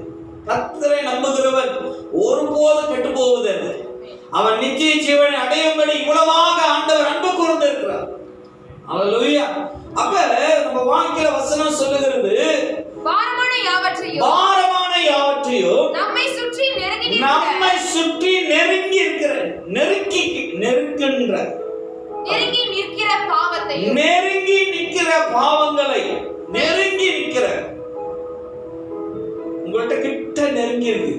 கர்த்தரை நம்புகிறவன் ஒருபோதும் கெட்டு போவதில்லை, அவன் நித்திய ஜீவனை அடையும்படி இவ்வளவாக ஆண்டவர் அன்பு கூர்ந்திருக்கிறார். அல்லேலூயா. அப்ப நம்ம வாழ்க்கையில வசனம் சொல்லுகிறது, பாரமான யாவற்றையும் நம்மை சுற்றி நெருங்கி நிற்கிற பாவங்களை, நெருங்கி நிற்கிற, உங்கள்கிட்ட கிட்ட நெருங்கி இருக்கு.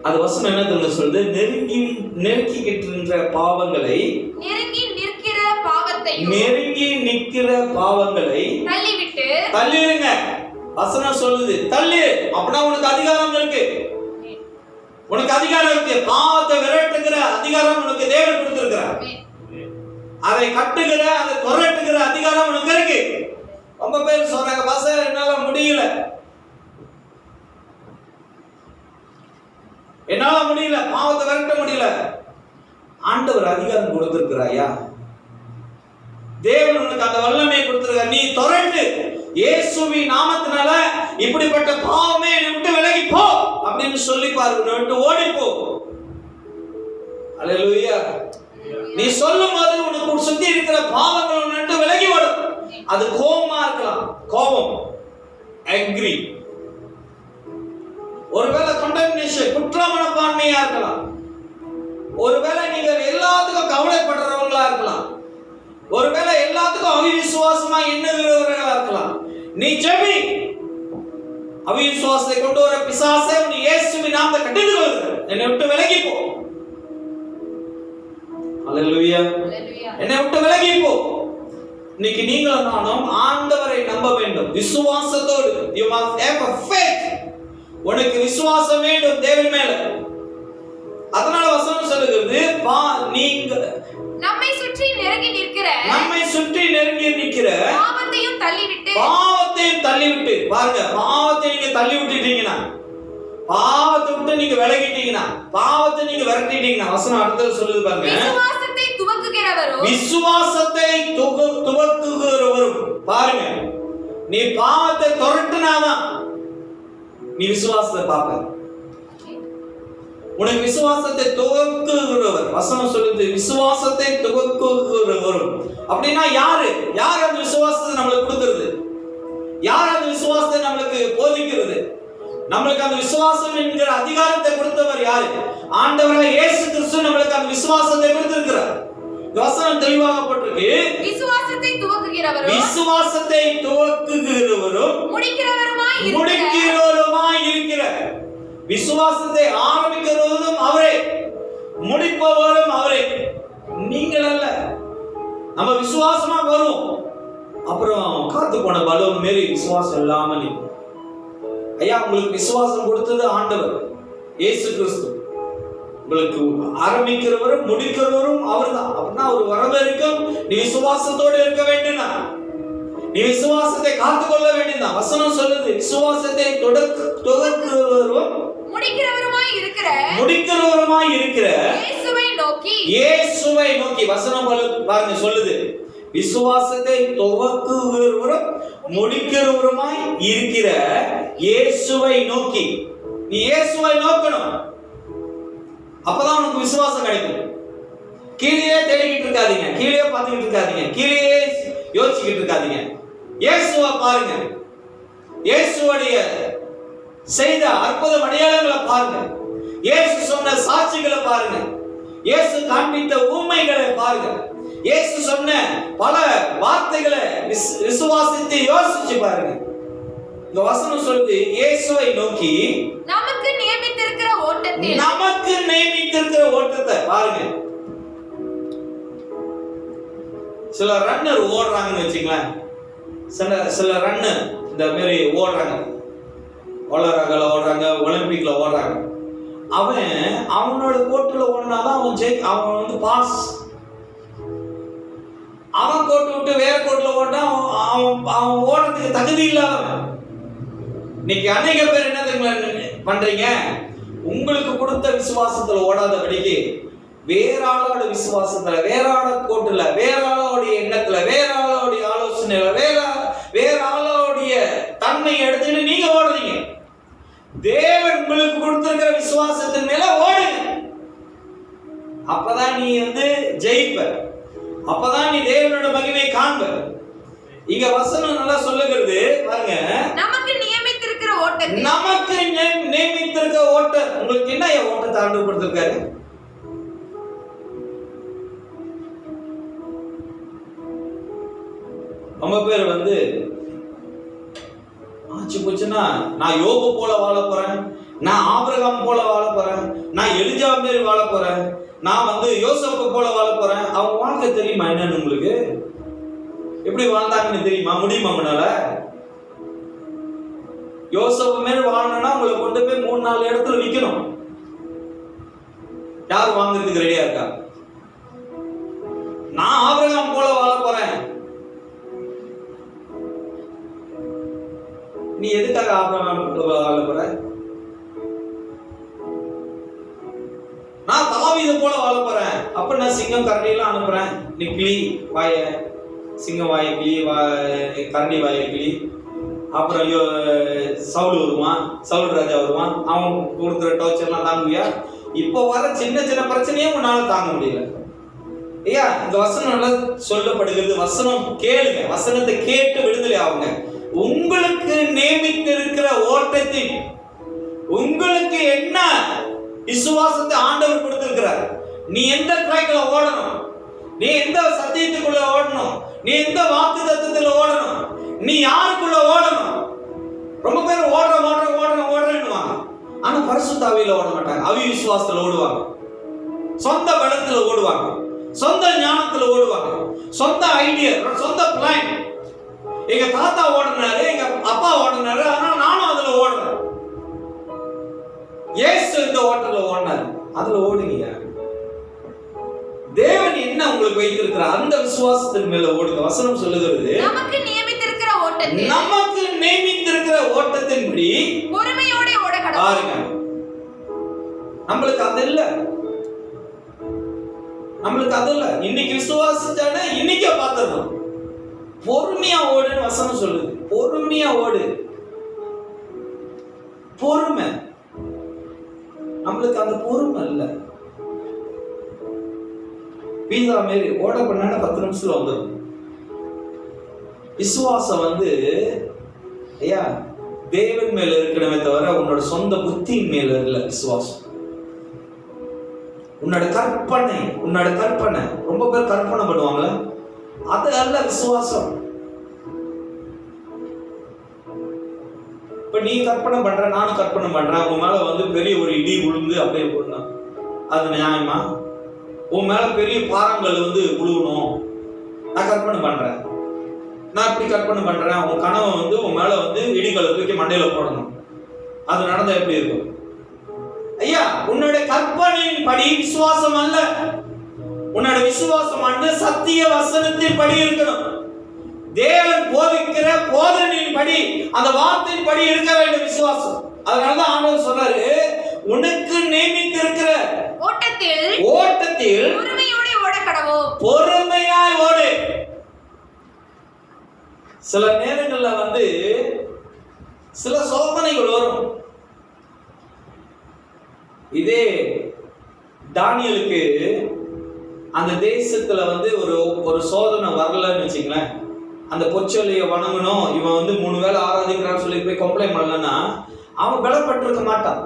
அது வசனம் என்ன தெரியுமா சொல்லுது, நெருக்கிக்கிட்டு பாவங்களை, நெருங்கி நிற்கிற பாவங்களை தள்ளிடுங்க. வசனம் சொல்லுது, தள்ளு. அப்படின்னா உனக்கு அதிகாரம் இருக்கு, உனக்கு அதிகாரம் இருக்கு. பாவத்தை விரட்டுகிற அதிகாரம் உனக்கு தேவன் கொடுத்திருக்கிறார். அதை கட்டுகிற, அதை துரட்டுகிற அதிகாரம் உனக்கு இருக்கு. ரொம்ப பேர் சொல்றாங்க, பாஸ்டர் என்னால முடியல, பாவத்தை விரட்ட முடியல. ஆண்டவர் அதிகாரம் கொடுத்திருக்கிறாயா? தேவன் உனக்கு அந்த வல்லமையை கொடுத்திருக்கார். நீ துரட்டு. இயேசுவின் நாமத்தினால இப்படிப்பட்ட பாவமே என்னை விட்டு விலகி போ அப்படின்னு சொல்லி பாரு, விட்டு ஓடி போ. அல்லேலூயா. நீ சொல்லும் போது உனக்கு சுத்தி இருக்கிற பாவங்கள் உன்னை விட்டு விலகி ஓடும். அது கோபமா இருக்கலாம், கோபம், அக்ரி, ஒருவேளை கண்டெம்னேஷன், குற்ற மனப்பான்மையா இருக்கலாம், ஒருவேளை நீங்க எல்லாத்துக்கும் கவலைப்படுறவங்களா இருக்கலாம், ஒருவேளை எல்லாத்துக்கும் அவிசுவாசமா எண்ணுகிறவர்களா இருக்கலாம். நீ ஜெபி. அவிசுவாசத்தை கொண்டு வர பிசாசே, நீ இயேசுவின் நாமத்தை கட்டிந்து கொள்கிற, என்னை விட்டு விலகி போ. அல்லேலூயா. என்னை விட்டு விலகி போ. இன்னைக்கு நீங்களும் நானும் ஆண்டவரை நம்ப வேண்டும், விசுவாசத்தோடு. You must have a faith. உனக்கு விசுவாசம் வேண்டும் தேவன் மேல. அதனால வசனம் சொல்லுகிறது, நீங்க நம்மை சுற்றி நெருங்கி நிற்கிற பாவத்தையும் தள்ளிவிட்டு பாருங்க, பாவத்தை நீங்க தள்ளி விட்டுட்டீங்கன்னா, பாவத்தை விட்டு நீங்க விலகிட்டீங்கன்னா, பாவத்தை நீங்க விரட்டிட்டீங்கன்னா, வசனம் அடுத்தது சொல்லுது பாருங்க, விசுவாசத்தை துவக்குகிறவரும். பாருங்க, நீ பாவத்தை துரட்டுனாதான் நீ விசுவாசத்தை பார்ப்ப. உனக்கு விசுவாசத்தை துவக்குகிறவர், வசனம் சொல்லுது விசுவாசத்தை துவக்குகிறவரும். அப்படின்னா யாரு அந்த விசுவாசத்தை நம்மளுக்கு கொடுக்கிறது? யார் அந்த விசுவாசத்தை நம்மளுக்கு போதிக்கிறது? நம்மளுக்கு அந்த விசுவாசம் என்கிற அதிகாரத்தை கொடுத்தவர் யாரு? ஆண்டவராகிய இயேசு கிறிஸ்து நம்மளுக்கு அந்த விசுவாசத்தை கொடுத்திருக்கிறார். வசனம் தெளிவாகப்பட்டிருக்கு, விசுவாசத்தை துவக்குகிறவரும் முடிக்கிறவருமாய் இருக்கிற. விசுவாசத்தை ஆரம்பிக்கிறவரும் அவரே, முடிப்பவரும் அவரே, நீங்கள் அல்ல. நம்ம விசுவாசமா வரும், அப்புறம் காத்து போன பலூன் மாரி விசுவாசம் இல்லாம நிற்கும். ஐயா, உங்களுக்கு விசுவாசம் கொடுத்தது ஆண்டவர் இயேசு கிறிஸ்து. உங்களுக்கு ஆரம்பிக்கிறவரும் முடிக்கிறவரும் அவர்தான். அப்படின்னா ஒரு வரவேற்கும். நீ விசுவாசத்தோடு இருக்க வேண்டும், நீ விசுவாசத்தை காத்துக்கொள்ள வேண்டும். வசனம் சொல்லுது விசுவாசத்தை தொடக்குகிறவரும் முடிக்கிறவருமாய் இருக்கிற இயேசுவை நோக்கி. வசனம் பாருங்க சொல்லுது, விசுவாசத்தை துவக்குகிறவரும் முடிக்கிறவருமாய் இருக்கிற இயேசுவை நோக்கி. நீ இயேசுவை நோக்கணும், அப்பதான் உனக்கு விசுவாசம் கிடைக்கும். கீழே தேடிக்கிட்டு இருக்காதீங்க, கீழே பார்த்துக்கிட்டு இருக்காதீங்க, கீழே யோசிச்சுக்கிட்டு இருக்காதீங்க. இயேசுவை பாருங்க, இயேசுடைய செய்த அற்புத அடையாளங்களை பாருங்க, இயேசு சொன்ன சாட்சிகளை பாருங்க, இயேசு காண்பித்த ஊமைகளை பாருங்க, இயேசு சொன்ன பல வார்த்தைகளை விசுவாசித்து யோசிச்சு பாருங்க. இந்த வசனம் சொல்லுது இயேசுவை நோக்கி நமக்கு நியமித்திருக்கிற ஓட்டத்தை பாருங்க. சில ரன்னர் ஓடுறாங்கன்னு வச்சுங்களேன், சில ரன்னர் இந்த மாதிரி ஓடுறாங்க, ஓடுறாங்க, ஒலிம்பிக்ல ஓடுறாங்க. அவனோட கோட்டுல ஓடினாதான் அவன் வந்து பாஸ். அவன் கோட்டு விட்டு வேற கோட்டுல ஓட்டா அவன் ஓடுறதுக்கு தகுதி இல்லாதவன். இன்னைக்கு அநேக பேர் என்ன பண்றீங்க, உங்களுக்கு கொடுத்த விசுவாசத்துல ஓடாதபடிக்கு வேற ஆளோட விசுவாசத்துல, வேற ஆளோட கோட்டுல, வேற ஆளோடைய எண்ணத்துல, வேற ஆளோடைய ஆலோசனையில, வேற ஆளோடைய தன்மையை எடுத்துட்டு நீங்க ஓடுறீங்க. தேவன் உங்களுக்கு கொடுத்திருக்கிற விசுவாசத்தின் மேல ஓடுங்க. அப்பதான் நீ வந்து ஜெயிப்ப, அப்பதான் நீ தேவனோட மகிமையை காண்ப. இங்க வசனம் நல்லா சொல்லுகிறது பாருங்க, நமக்கு நியமித்திருக்கிற ஓட்டம். உங்களுக்கு என்ன ஓட்டத்தை ஆண்டவர் கொடுத்திருக்காரு? ரொம்ப பேர் வந்து ஆச்சு போச்சுன்னா, நான் யோபு போல வாழ போறேன், நான் ஆபிரகாம் போல வாழ போறேன், நான் எலிஜா மாதிரி வாழ போறேன், நான் வந்து யோசேப்பு போல வாழ போறேன். அவங்க வாழ்க்கை தெரியுமா என்னன்னு? உங்களுக்கு எப்படி வாழ்ந்தாங்கன்னு தெரியுமா? முடியுமா உங்களால? யோசேப்பு மாதிரி வாழணும்னா உங்களை கொண்டு போய் 3-4 இடத்துல விற்கணும். யார் வாங்குறதுக்கு ரெடியா இருக்கா? நான் ஆபிரகாம் போல வாழ போறேன். நீ எதுக்காக ஆபிரகாம் போல வாழ போற? நான் தாவீது போல வாழ போறேன். அப்ப நான் சிங்கம் கரடியெல்லாம் அனுப்புறேன். நீ கிளி வாய, சிங்கம் வாய கிளி, கரடி வாய கிளி. அப்புறம் சவுல் வருவான், சவுல் ராஜா வருவான். அவன் கொடுக்குற டார்ச்சர்லாம் தாங்குவியா? இப்போ வர சின்ன சின்ன பிரச்சனையே உன்னால தாங்க முடியல. ஐயா, இந்த வசனம் நல்லா சொல்லப்படுகிறது. வசனம் கேளுங்க, வசனத்தை கேட்டு விடுதலை ஆகுங்க. உங்களுக்கு நியமித்திருக்கிற ஓட்டத்தில் உங்களுக்கு என்ன விசுவாசத்தை ஆண்டவர் கொடுத்திருக்கிறார். நீ எந்த ட்ராக்ல ஓடணும், நீ எந்த சத்தியத்துக்குள்ள ஓடணும், நீ எந்த வாக்கு தத்துவத்துல ஓடணும், நீ யாருக்குள்ள ஓடணும். ரொம்ப பேர் ஓடுறேன்னுவாங்க, ஆனா பரிசுத்த ஆவியில ஓட மாட்டாங்க. அவிசுவாசத்துல ஓடுவாங்க, சொந்த பலத்துல ஓடுவாங்க, சொந்த ஞானத்துல ஓடுவாங்க, சொந்த ஐடியா, சொந்த பிளான். எங்க தாத்தா ஓடுனாரு, எங்க வாட்டர்ல ஓடினாரு, அதுல ஓடுங்க. தேவன் என்ன உங்களுக்கு வைத்திருக்கிறார் அந்த விசுவாசத்தின் மேல ஓடுங்க. வசனம் சொல்லுகிறது, நமக்கு நியமித்திருக்கிற ஓட்டத்தின்படி பொறுமையோட ஓட கடவுள். பாருங்க, நம்மளுக்கு அது இல்ல, இன்னைக்கு விசுவாசிச்சானே இன்னைக்கே பார்த்துடணும். பொறுமையா ஓடுன்னு வசனம் சொல்லுது. பொறுமையா ஓடு. பொறுமை, நம்மளுக்கு அந்த பொறுமை இல்ல. பீஸா மாரி ஓட பண்ணா 10 நிமிஷத்துல வந்துடும். விசுவாசம் ஐயா தேவன் மேல இருக்கணுமே தவிர உன்னோட சொந்த புத்தியின் மேல இல்ல விசுவாசம். உன்னோட கற்பனை ரொம்ப பேர் கற்பனை பண்ணுவாங்களே, அது அல்ல விசுவாசம். இப்ப நீ கற்பனை பண்ற, நானும் கற்பனை பண்றேன், உன் மேல பெரிய ஒரு இடி விழுந்து அப்படியே போடணும், அது நியாயமா? உன் மேல பெரிய பாறங்கள் விழுவணும், நான் கற்பனை பண்றேன். நான் இப்படி கற்பனை பண்றேன், உன் கனவை உன் மேல இடிகளை தூக்கி மண்டையில போடணும், அது நடந்தா எப்படி இருக்கும்? ஐயா, உன்னோட கற்பனையின் படி விசுவாசம் அல்ல. உன்னோட விசுவாசம் சத்திய வசனத்தின் படி இருக்கணும். தேவன் போதிக்கிற போதனையின் படி, அந்த வார்த்தையின் படி இருக்க வேண்டும் விசுவாசம். அதனாலதான் ஆண்டவர் சொல்றாரு, உனக்கு நியமித்திருக்கிற ஓட்டத்தில் பொறுமையோட ஓட கடவுள். பொறுமையாய் ஓடு. சில நேரங்கள்ல சில சோதனைகள் வரும். இதே தானியலுக்கு அந்த தேசத்துல ஒரு சோதனை வரலன்னு வச்சுங்களேன், அந்த பொச்சொல்லிய வணங்கணும், இவன் 3 வேளை ஆராதிக்கிறான்னு சொல்லி போய் கம்ப்ளைண்ட் பண்ணலன்னா அவன் பலப்பட்டிருக்க மாட்டான்.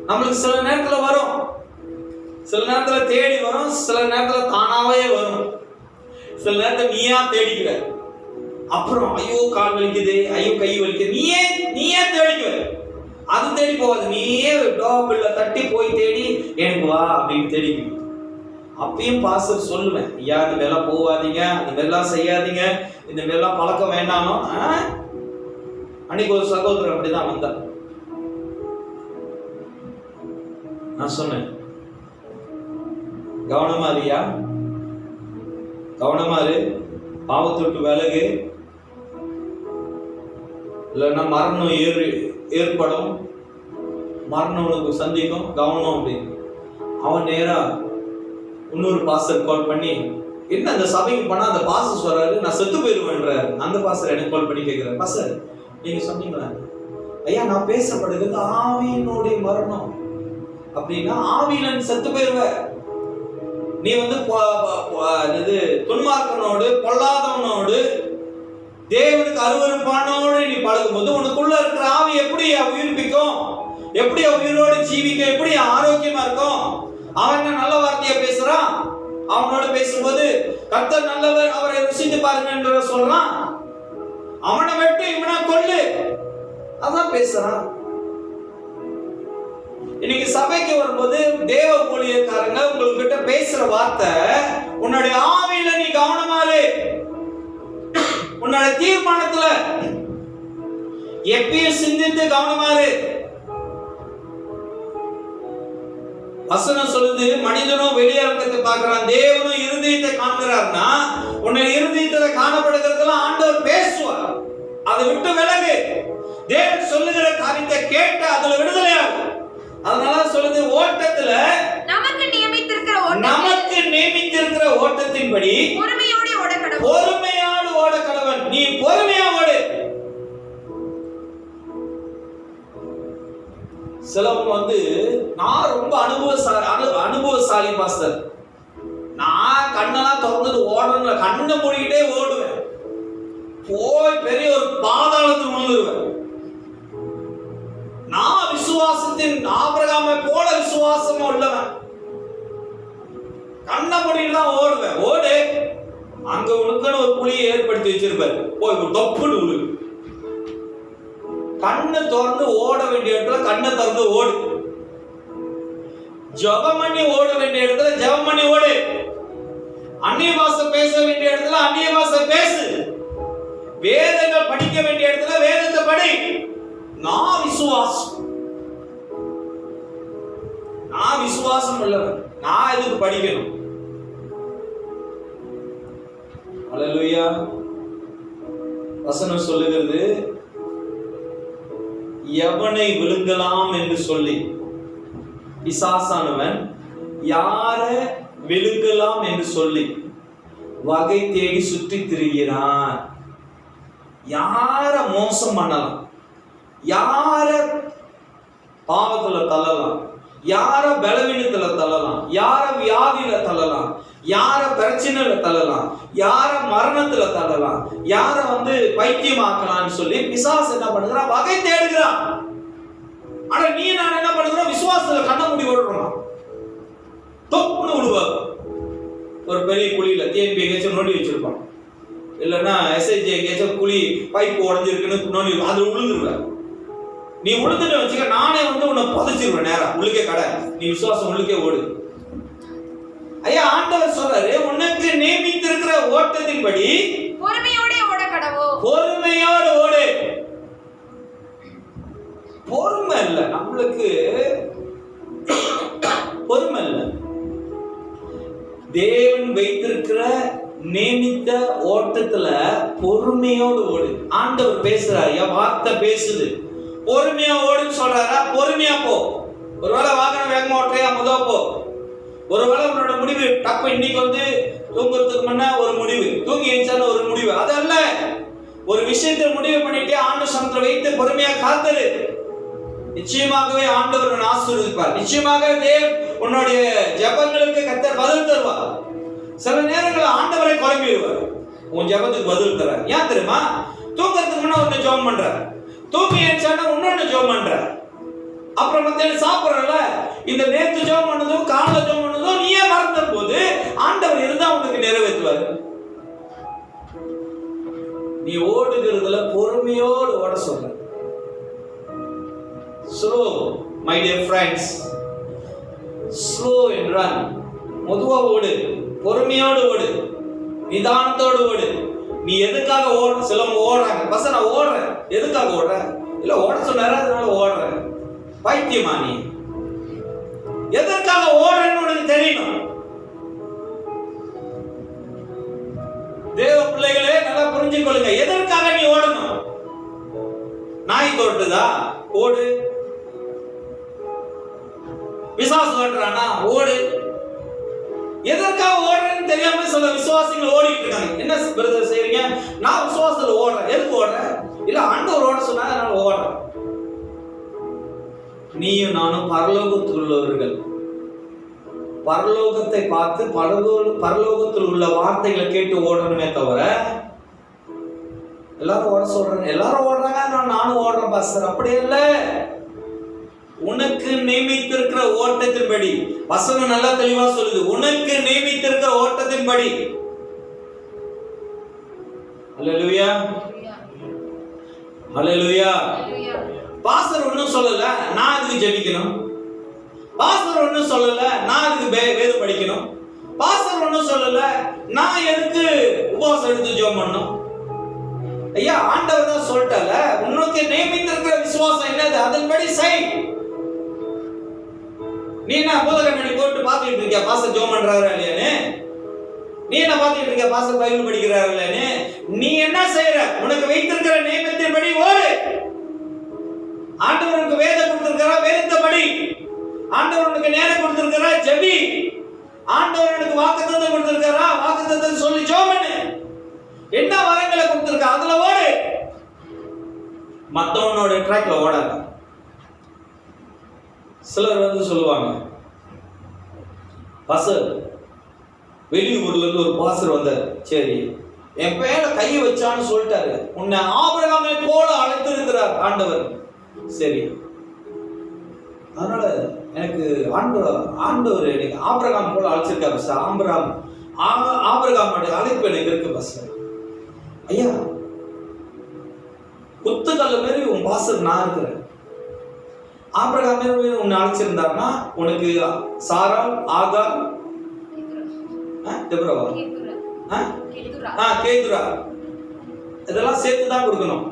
நம்மளுக்கு சில நேரத்துல வரும், சில நேரத்துல தேடி வரும், சில நேரத்துல தானாவே வரும், சில நேரத்துல நீயா தேடிக்குவ. அப்புறம் ஐயோ கால் வலிக்குது, ஐயோ கை வலிக்குது, நீயே தேடிக்குவ. அது தேடி போகாது, நீயே டோபிள்ல தட்டி போய் தேடி எனக்கு வா அப்படின்னு தேடிக்குவ. அப்பயும் பாஸ்டர் சொல்லுவேன், ஐயா இந்த மாதிரிலாம் போகாதீங்க, இந்த மாதிரிலாம் செய்யாதீங்க, இந்த மாதிரிலாம் பழக்கம் வேண்டாமோ. அன்னைக்கு ஒரு சகோதரர் அப்படிதான் வந்தார். நான் சொன்னேன், கவனமா இருயா, கவனமா இரு, பாவத்தொட்டு விலகு, இல்லைன்னா மரணம் ஏற்படும், மரணம் உனக்கு சந்திக்கும், கவனம் அப்படின்னு. அவன் நேரா இன்னொரு பாஸ்டர் கால் பண்ணி, என்ன அந்த சபைக்கு போனா அந்த பாஸ்டர் சொல்றாரு நான் செத்து போயிருவேன்றாரு. அந்த பாஸ்டர் எனக்கு கால் பண்ணி கேட்கிறார், பாஸ்டர் நீங்க சொன்னீங்களா? ஐயா நான் பேசப்படுகிறது ஆவியினுடைய மரணம். அப்படின்னா ஆவியில செத்து போயிருவ. நீ துன்மார்க்கனோடு பொல்லாதவனோடு தேவனுக்கு அருவருப்பானோடு நீ பழகும்போது உனக்குள்ள இருக்கிற ஆவி எப்படி உயிர்ப்பிக்கும்? எப்படி உயிரோடு ஜீவிக்கும்? எப்படி ஆரோக்கியமா இருக்கும்? அவன் என்ன நல்ல வார்த்தையை பேசுறான், அவனோட பேசும்போது கர்த்தர் நல்லவர், அவரை ருசித்து பாருங்க என்று சொல்றான். அவனை வெட்டு, இவனை கொல்லு, அதான் பேசுறான். இன்னைக்கு சபைக்கு வரும்போது தேவ ஊழியக்காரங்க உங்ககிட்ட பேசுற வார்த்தை, உன்னுடைய ஆவியில நீ கவனமா இரு, உன்னோட தீர்மானத்துல எப்பயும் சிந்தித்து கவனமா இரு. வசனம் சொல்லுது, மனிதனும் வெளியரங்கத்தை பார்க்கிறான், தேவனும் இருதயத்தை காண்கிறார்னா, உன்னை இருதயத்துல காணப்படுகிறதெல்லாம் ஆண்டவர் பேசுவார். அதை விட்டு விலகு. தேவன் சொல்லுகிற காரியத்தை கேட்டு அதுல விடுதலையாகும். அதனால சொல்லுது, ஓட்டத்துல நமக்கு நியமித்திருக்கிற ஓட்டத்தின்படி பொறுமையோடு ஓட கடவன். நீ பொறுமையா ஓடு. சிலவங்க நான் ரொம்ப அனுபவசாலி பாஸ்டர், நான் கண்ணெல்லாம் திறந்துட்டு ஓடணும்ல, கண்ணை மூடிக்கிட்டே ஓடுவேன், போய் பெரிய ஒரு பாதாளத்துக்கு விழுந்துருவேன். நான் விசுவாசத்தின் ஆபிரகாமை போல விசுவாசமா உள்ளவன், கண்ணை மூடிட்டு தான் ஓடுவேன். ஓடு, அங்க உனக்குன்னு ஒரு புலியை ஏற்படுத்தி வச்சிருப்பாரு, போய் தொப்புன்னு விழு. கண்ணை திறந்து ஓட வேண்டிய இடத்துல கண்ணை திறந்து ஓடு. ஜெபம் பண்ணி ஓட வேண்டிய இடத்துல ஜெபம் பண்ணி ஓடு. அந்நிய பாஷை பேச வேண்டிய இடத்துல அந்நிய பாஷை பேசு. வேதங்கள் படிக்க வேண்டிய இடத்துல வேதத்தை படி. நான் உள்ளவன், நான் எதுக்கு படிக்கணும்? அல்லேலூயா. வசனம் சொல்லுகிறது, எவனை விழுங்கலாம் என்று சொல்லி பிசாசானவன் யாரை விழுங்கலாம் என்று சொல்லி வகை தேடி சுற்றி திரிகிறான். யார மோசம் பண்ணலாம், யார பாவத்துல தள்ளலாம், யார பலவீனத்துல தள்ளலாம், யார வியாதியில தள்ளலாம், யார பிரச்சனையில தள்ளலாம், யார மரணத்துல தள்ளலாம், யார பைத்தியமாக்கலாம்னு சொல்லி பிசாசு என்ன பண்ணுகிறான்? வகை தேடுகிறான். ஆனா நீ நான் என்ன பண்ணுகிறோம்? விசுவாசத்துல கண்ண மூடி ஓடுறோம். தொப்புன்னு விடுவாங்க. ஒரு பெரிய குழியில TNP எங்கேயாச்சும் நோண்டி வச்சிருப்பான், இல்லைன்னா SIG எங்கேயாச்சும் குழி பைப் உடஞ்சிருக்குன்னு நோண்டி அது விழுந்துருவேன். நீ விழுந்துட்டு வச்சுக்க, நானே உன்னை புதைச்சிருவேன் நேரா உள்ளுக்கே. கடை நீ விசுவாசம் உள்ளுக்கே ஓடு. ஐயா, ஆண்டவர் சொல்றாரு, உனக்கு நியமித்திருக்கிற ஓட்டத்தின்படி பொறுமையோட ஓட கடவோம். பொறுமையோடு ஓடு. பொறுமை இல்ல நம்மளுக்கு, பொறுமை இல்ல. தேவன் வைத்திருக்கிற நியமித்த ஓட்டத்துல பொறுமையோடு ஓடு. ஆண்டவர் பேசுறாரு, வார்த்தை பேசுது. பொறுமையா ஓடுன்னு சொல்றாரா? பொறுமையா போ. ஒருவேளை வாகனம் வேகமா ஓட்டுறியா, முதல் போ. ஒருவேளை உன்னோட முடிவு டப்பு, இன்னைக்கு தூங்குறதுக்கு முன்ன ஒரு முடிவு, தூங்கி எழுந்தாலும் ஒரு முடிவு, அதல்ல. ஒரு விஷயத்தை முடிவு பண்ணிட்டு ஆண்டு சமத்துல வைத்து பொறுமையா காத்துரு. நிச்சயமாகவே ஆண்டவர் உன்னை ஆசீர்வதிப்பார். நிச்சயமாக தேவன் உன்னுடைய ஜெபங்களுக்கு கர்த்தர் பதில் தருவார். சில நேரங்களில் ஆண்டவரை குழம்பிடுவார், உன் ஜெபத்துக்கு பதில் தர. ஏன் தெரியுமா? தூங்குறதுக்கு முன்ன ஒன்னு ஜெபம் பண்ற, தூங்கி எழுந்தானா இன்னொன்னு ஜெபம் பண்ற, அப்புறம் மத்தியானம் சாப்பிடறல, இந்த நேத்து ஜெபம் பண்ணதும் காலைல ஜெபம் பண்ணதும் நீயே மறந்த போது ஆண்டவர் இருந்தா உனக்கு நிறைவேற்றுவார். நீ ஓடுகிறதுல பொறுமையோடு ஓட சொல்ற. Slow, my dear friends. Slow and run. மெதுவா ஓடு, பொறுமையோடு ஓடு, நிதானத்தோடு ஓடு. நீ எதுக்காக ஓடுற? சிலவங்க ஓடுறாங்க, பஸ் நான் ஓடுறேன். எதுக்காக ஓடுற? இல்ல ஓட சொன்னாரு அதனால ஓடுறேன். பைத்தியமா நீ? எதற்காக ஓடுறேன்னு உனக்கு தெரியணும். தேவ பிள்ளைகளே, நல்லா புரிஞ்சுக்கொள்ளுங்க. எதற்காக நீ ஓடணும்? நாய் தோட்டுதா? ஓடு. விசுவாசம் ஓடுறானா? ஓடு. எதற்காக ஓடுறேன்னு தெரியாம சில விசுவாசிகள் ஓடிட்டு இருக்காங்க. என்ன பிரதர் செய்றீங்க? நான் விசுவாசத்துல ஓடுறேன். எதுக்கு ஓடுறேன்? இல்ல ஆண்டவர் ஓட சொன்னா அதனால ஓடுறேன். நீயும் நானும் பரலோகத்தில் உள்ளவர்கள். பரலோகத்தை பார்த்து பரலோகத்தில் உள்ள வார்த்தைகளை கேட்டு ஓடணுமே தவிர, எல்லாரும் ஓட சொல்றாங்க, எல்லாரும் ஓடுறாங்க நானும் ஓடுறேன் பாஸ்டர், அப்படி இல்லை. உனக்கு நியமித்திருக்கிற ஓட்டத்தின்படி, வசனம் நல்லா தெளிவா சொல்லுது, உனக்கு நியமித்திருக்கிற ஓட்டத்தின்படி. ஹல்லேலூயா, ஹல்லேலூயா. பாஸ்டர் ஒன்னும் சொல்லல நான் அதுக்கு ஜெபிக்கணும், பாஸ்டர் ஒன்னும் சொல்லல நான் அதுக்கு வேதம் படிக்கணும், பாஸ்டர் ஒன்னும் சொல்லல நான் எதுக்கு உபவாசம் எடுத்து ஜெபம் பண்ணணும். ஐயா, ஆண்டவர் தான் சொல்லிட்டால, உனக்கு நியமித்திருக்கிற விசுவாசம் என்னது, அதன்படி செய். நீ என்ன பூதகண்ணாடி போட்டு பார்த்துட்டு இருக்கியா பாஸ்டர் ஜெபம் பண்றாரா இல்லையானே? நீ என்ன பார்த்துட்டு இருக்கியா பாஸ்டர் பைபிள் படிக்கிறாரா இல்லையானே? நீ என்ன செய்யற? உனக்கு வைத்திருக்கிற நியமத்தின்படி ஓடு. ஆண்டவர் உனக்கு வேதம் கொடுத்திருக்கிறா, வேதத்தை படி. ஆண்டவர் உனக்கு நேரம் கொடுத்திருக்கிறா, ஜெபி. ஆண்டவர் உனக்கு வாக்குத்தத்தம் கொடுத்திருக்கிறா, வாக்குத்தத்தம் சொல்லி ஜெபம் பண்ணு. என்ன வரங்களை கொடுத்திருக்கா அதுல ஓடு. மத்தவனோட ட்ராக்ல ஓடாத. சிலர் சொல்லுவாங்க, பாஸ்டர் வெளியூர்ல இருந்து ஒரு பாஸ்டர் வந்தார், சரி என் பேர கையை வச்சான்னு சொல்லிட்டாரு, உன்னை ஆபிரகாமை போல அழைத்திருக்கிறார் ஆண்டவர். சரி, அதனால எனக்கு ஆண்டவர் எனக்கு ஆபிரகாம் போல அழைச்சிருக்காரு சார். ஆபிரகாமோட அழைப்பு எனக்கு இருக்கு பாஸ்டர். ஐயா, குத்துக்கல்ல மாரி உன் பாஸ்டர் நான் இருக்கிறேன். ஆபிரகாம் மாரி உன்னை அழைச்சிருந்தாருன்னா உனக்கு சாராள், ஆகார், தெபோராவா, கேதுரா இதெல்லாம் சேர்த்து தான் கொடுக்கணும்.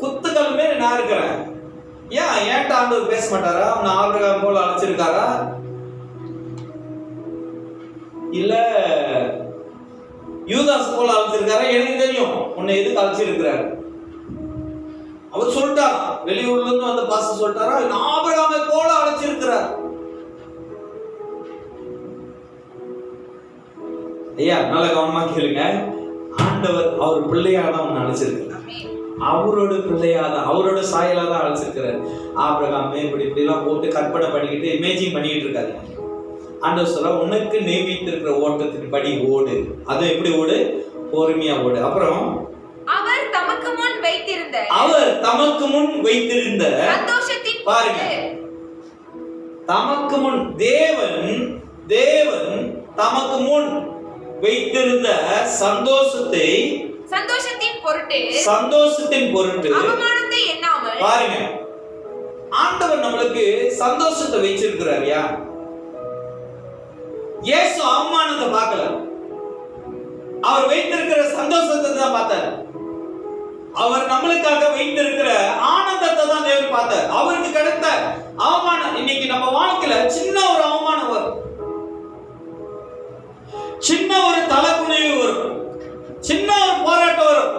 குத்துக்கள் மாரி நான் இருக்கிறேன். ஏன் ஏன்ட்ட ஆண்டவர் பேச மாட்டாரா? அவனை ஆபிரகாம் போல அழைச்சிருக்காரா? இல்ல யூதாஸ் போல அழைச்சிருக்காரா? எனக்கு தெரியும் உன்னை எதுக்கு அழைச்சிருக்கிறாரு. அவர் சொல்லிட்டார், வெளியூர்ல இருந்து வந்த பாஸ்டர் சொல்லிட்டாரா, ஆபிரகாமை போல அழைச்சிருக்கிறார். ஐயா நல்ல கவனமா கேளுங்க. ஆண்டவர் அவர் பிள்ளையாதான் உன்னை அழைச்சிருக்கிறார். அவரோட பிள்ளையாதான், அவரோட சாயலாதான் அழைச்சிருக்கிறார். ஆபிரகாமே இப்படி இப்படிலாம் போட்டு கற்பனை பண்ணிக்கிட்டு இமேஜின் பண்ணிக்கிட்டு இருக்காரு. ஆண்டவர் சொல்ல, உனக்கு நியமித்திருக்கிற ஓட்டத்தின் படி ஓடு. அது எப்படி ஓடு? பொறுமையா ஓடு. அப்புறம் அவர் தமக்கு முன் வைத்திருந்த சந்தோஷத்தின், பாருங்க, தமக்கு முன் தேவன் தமக்கு முன் வைத்திருந்த சந்தோஷத்தின் பொருட்டு அவமானத்தை எண்ணாமல், பாருங்க, ஆண்டவர் நம்மளுக்கு சந்தோஷத்தை வச்சிருக்கிறார். இயேசு அவமானத்தை பார்க்கல, அவர் வைத்திருக்கிற சந்தோஷத்தை தான் பார்த்தார். அவர் நம்மளுக்காக வைத்திருக்கிற ஆனந்தத்தை தான் தேவன் பார்த்தார். அவருக்கு கிடைத்த அவமானம், இன்னைக்கு நம்ம வாழ்க்கையில சின்ன ஒரு அவமானம் வரும், சின்ன ஒரு தலைக்குனிவு வரும், சின்ன ஒரு போராட்டம் வரும்.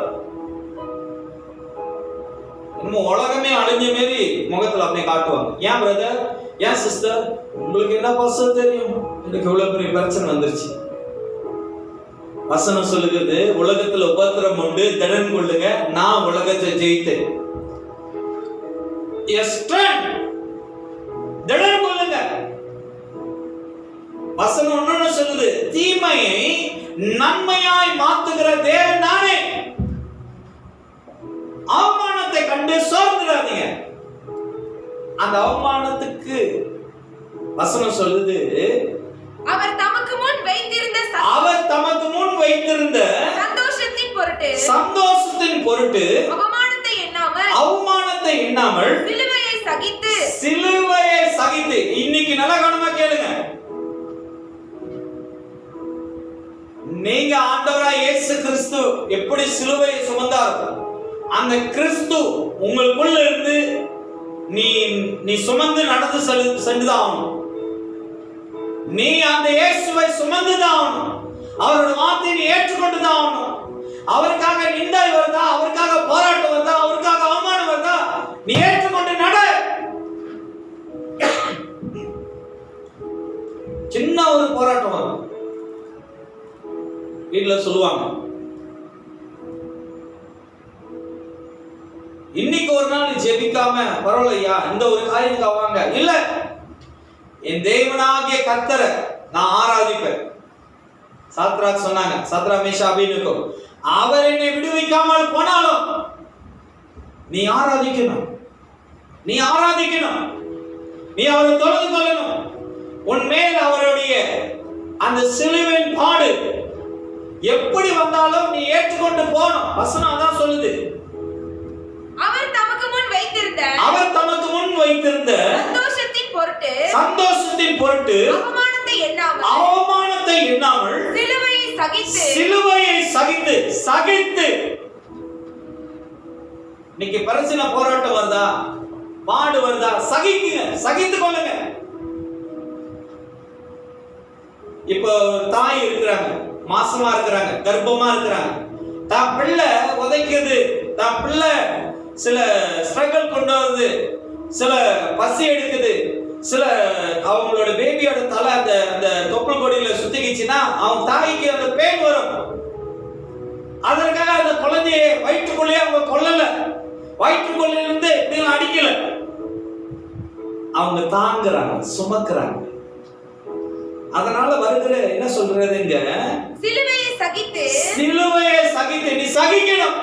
இன்னும் உலகமே அழிஞ்ச மாரி முகத்துல அப்படியே காட்டுவாங்க. ஏன் பிரதர், ஏன் சிஸ்டர், உங்களுக்கு என்ன பாசம் தெரியும், எனக்கு இவ்வளவு பெரிய பிரச்சனை வந்துருச்சு. வசனம் சொல்லுகிறது, உலகத்துல உபத்திரம் உண்டு, திடன் கொள்ளுங்க, நான் உலகத்தை ஜெயித்தேன். திடன் கொள்ளுங்க. வசனம் ஒண்ணு சொல்லுது, தீமையை நன்மையாய் மாத்துகிற தேவன் நானே. அவமானத்தை கண்டு சோர்ந்துடாதீங்க. அந்த அவமானத்துக்கு வசனம் சொல்லுது, அவர் தமக்கு முன் வைத்திருந்த சந்தோஷத்தின் பொருட்டு அவமானத்தை எண்ணாமல் சிலுவையை சகித்து. இன்னைக்கு நல்ல கவனமா கேளுங்க. நீங்க ஆண்டவராய் இயேசு கிறிஸ்து எப்படி சிலுவையை சுமந்தார், அந்த கிறிஸ்து உங்களுக்குள்ள இருந்து நீ சுமந்து நடந்து சென்றுதான் ஆகணும். நீ அந்த இயேசுவை சுமந்துதான் ஆகணும். அவரோட வார்த்தையை நீ ஏற்றுக்கொண்டுதான் ஆகணும். அவருக்காக நிந்தை வருதா, அவருக்காக போராட்டம் வருதா, அவருக்காக அவமானம் வருதா, நீ ஏற்றுக்கொண்டு நட. சின்ன ஒரு போராட்டம் வரும், வீட்டுல சொல்லுவாங்க, இன்னைக்கு ஒரு நாள் ஜெபிக்காம பரவாயில்லையா, இந்த ஒரு காரியத்துக்கு ஆவாங்க இல்ல, என் தேவனாகிய கர்த்தரை நான் ஆராதிப்பேன். சாத்ராக் சொன்னாங்க, சாத்ரா மேஷா அபேத்நேகோ, அவர் என்னை விடுவிக்காமல் போனாலும் நீ ஆராதிக்கணும், நீ அவரை தொழுது கொள்ளணும். உன் மேல் அவருடைய அந்த சிலுவையின் பாடு எப்படி வந்தாலும் நீ ஏற்றுக்கொண்டு போகணும். வசனம் அதான் சொல்லுது. அவர் தமக்கு முன் வைத்திருந்த சந்தோஷத்தின் பொருட்டு அவமானத்தை எண்ணாமல் சிலுவையை சகித்து. இன்னைக்கு பிரச்சனை போராட்டம் வருதா, பாடு வருதா, சகித்துக் கொள்ளுங்க. இப்போ தாய் இருக்கிறாங்க, மாசமா இருக்கிறாங்க, கர்ப்பமா இருக்கிறாங்க, தான் பிள்ளை உதைக்குது, தான் பிள்ளை சில ஸ்ட்ரகிள் கொண்டு வருது, சில பசி எடுக்குது, சில அவங்களோட பேபியோட தலை அந்த தொப்புள் கொடியில சுத்திக்கிச்சுன்னா அவங்க தாய்க்கு அந்த பெயின் வரும். அதற்காக அந்த குழந்தைய வயிற்றுக்குள்ளேயே அவங்க கொல்லல, வயிற்றுக்குள்ள இருந்து இப்படிலாம் அடிக்கல, அவங்க தாங்குறாங்க, சுமக்குறாங்க. அதனால வருகிற என்ன சொல்றதுங்க, சிலுவையை சகித்து நீ சகிக்கணும்.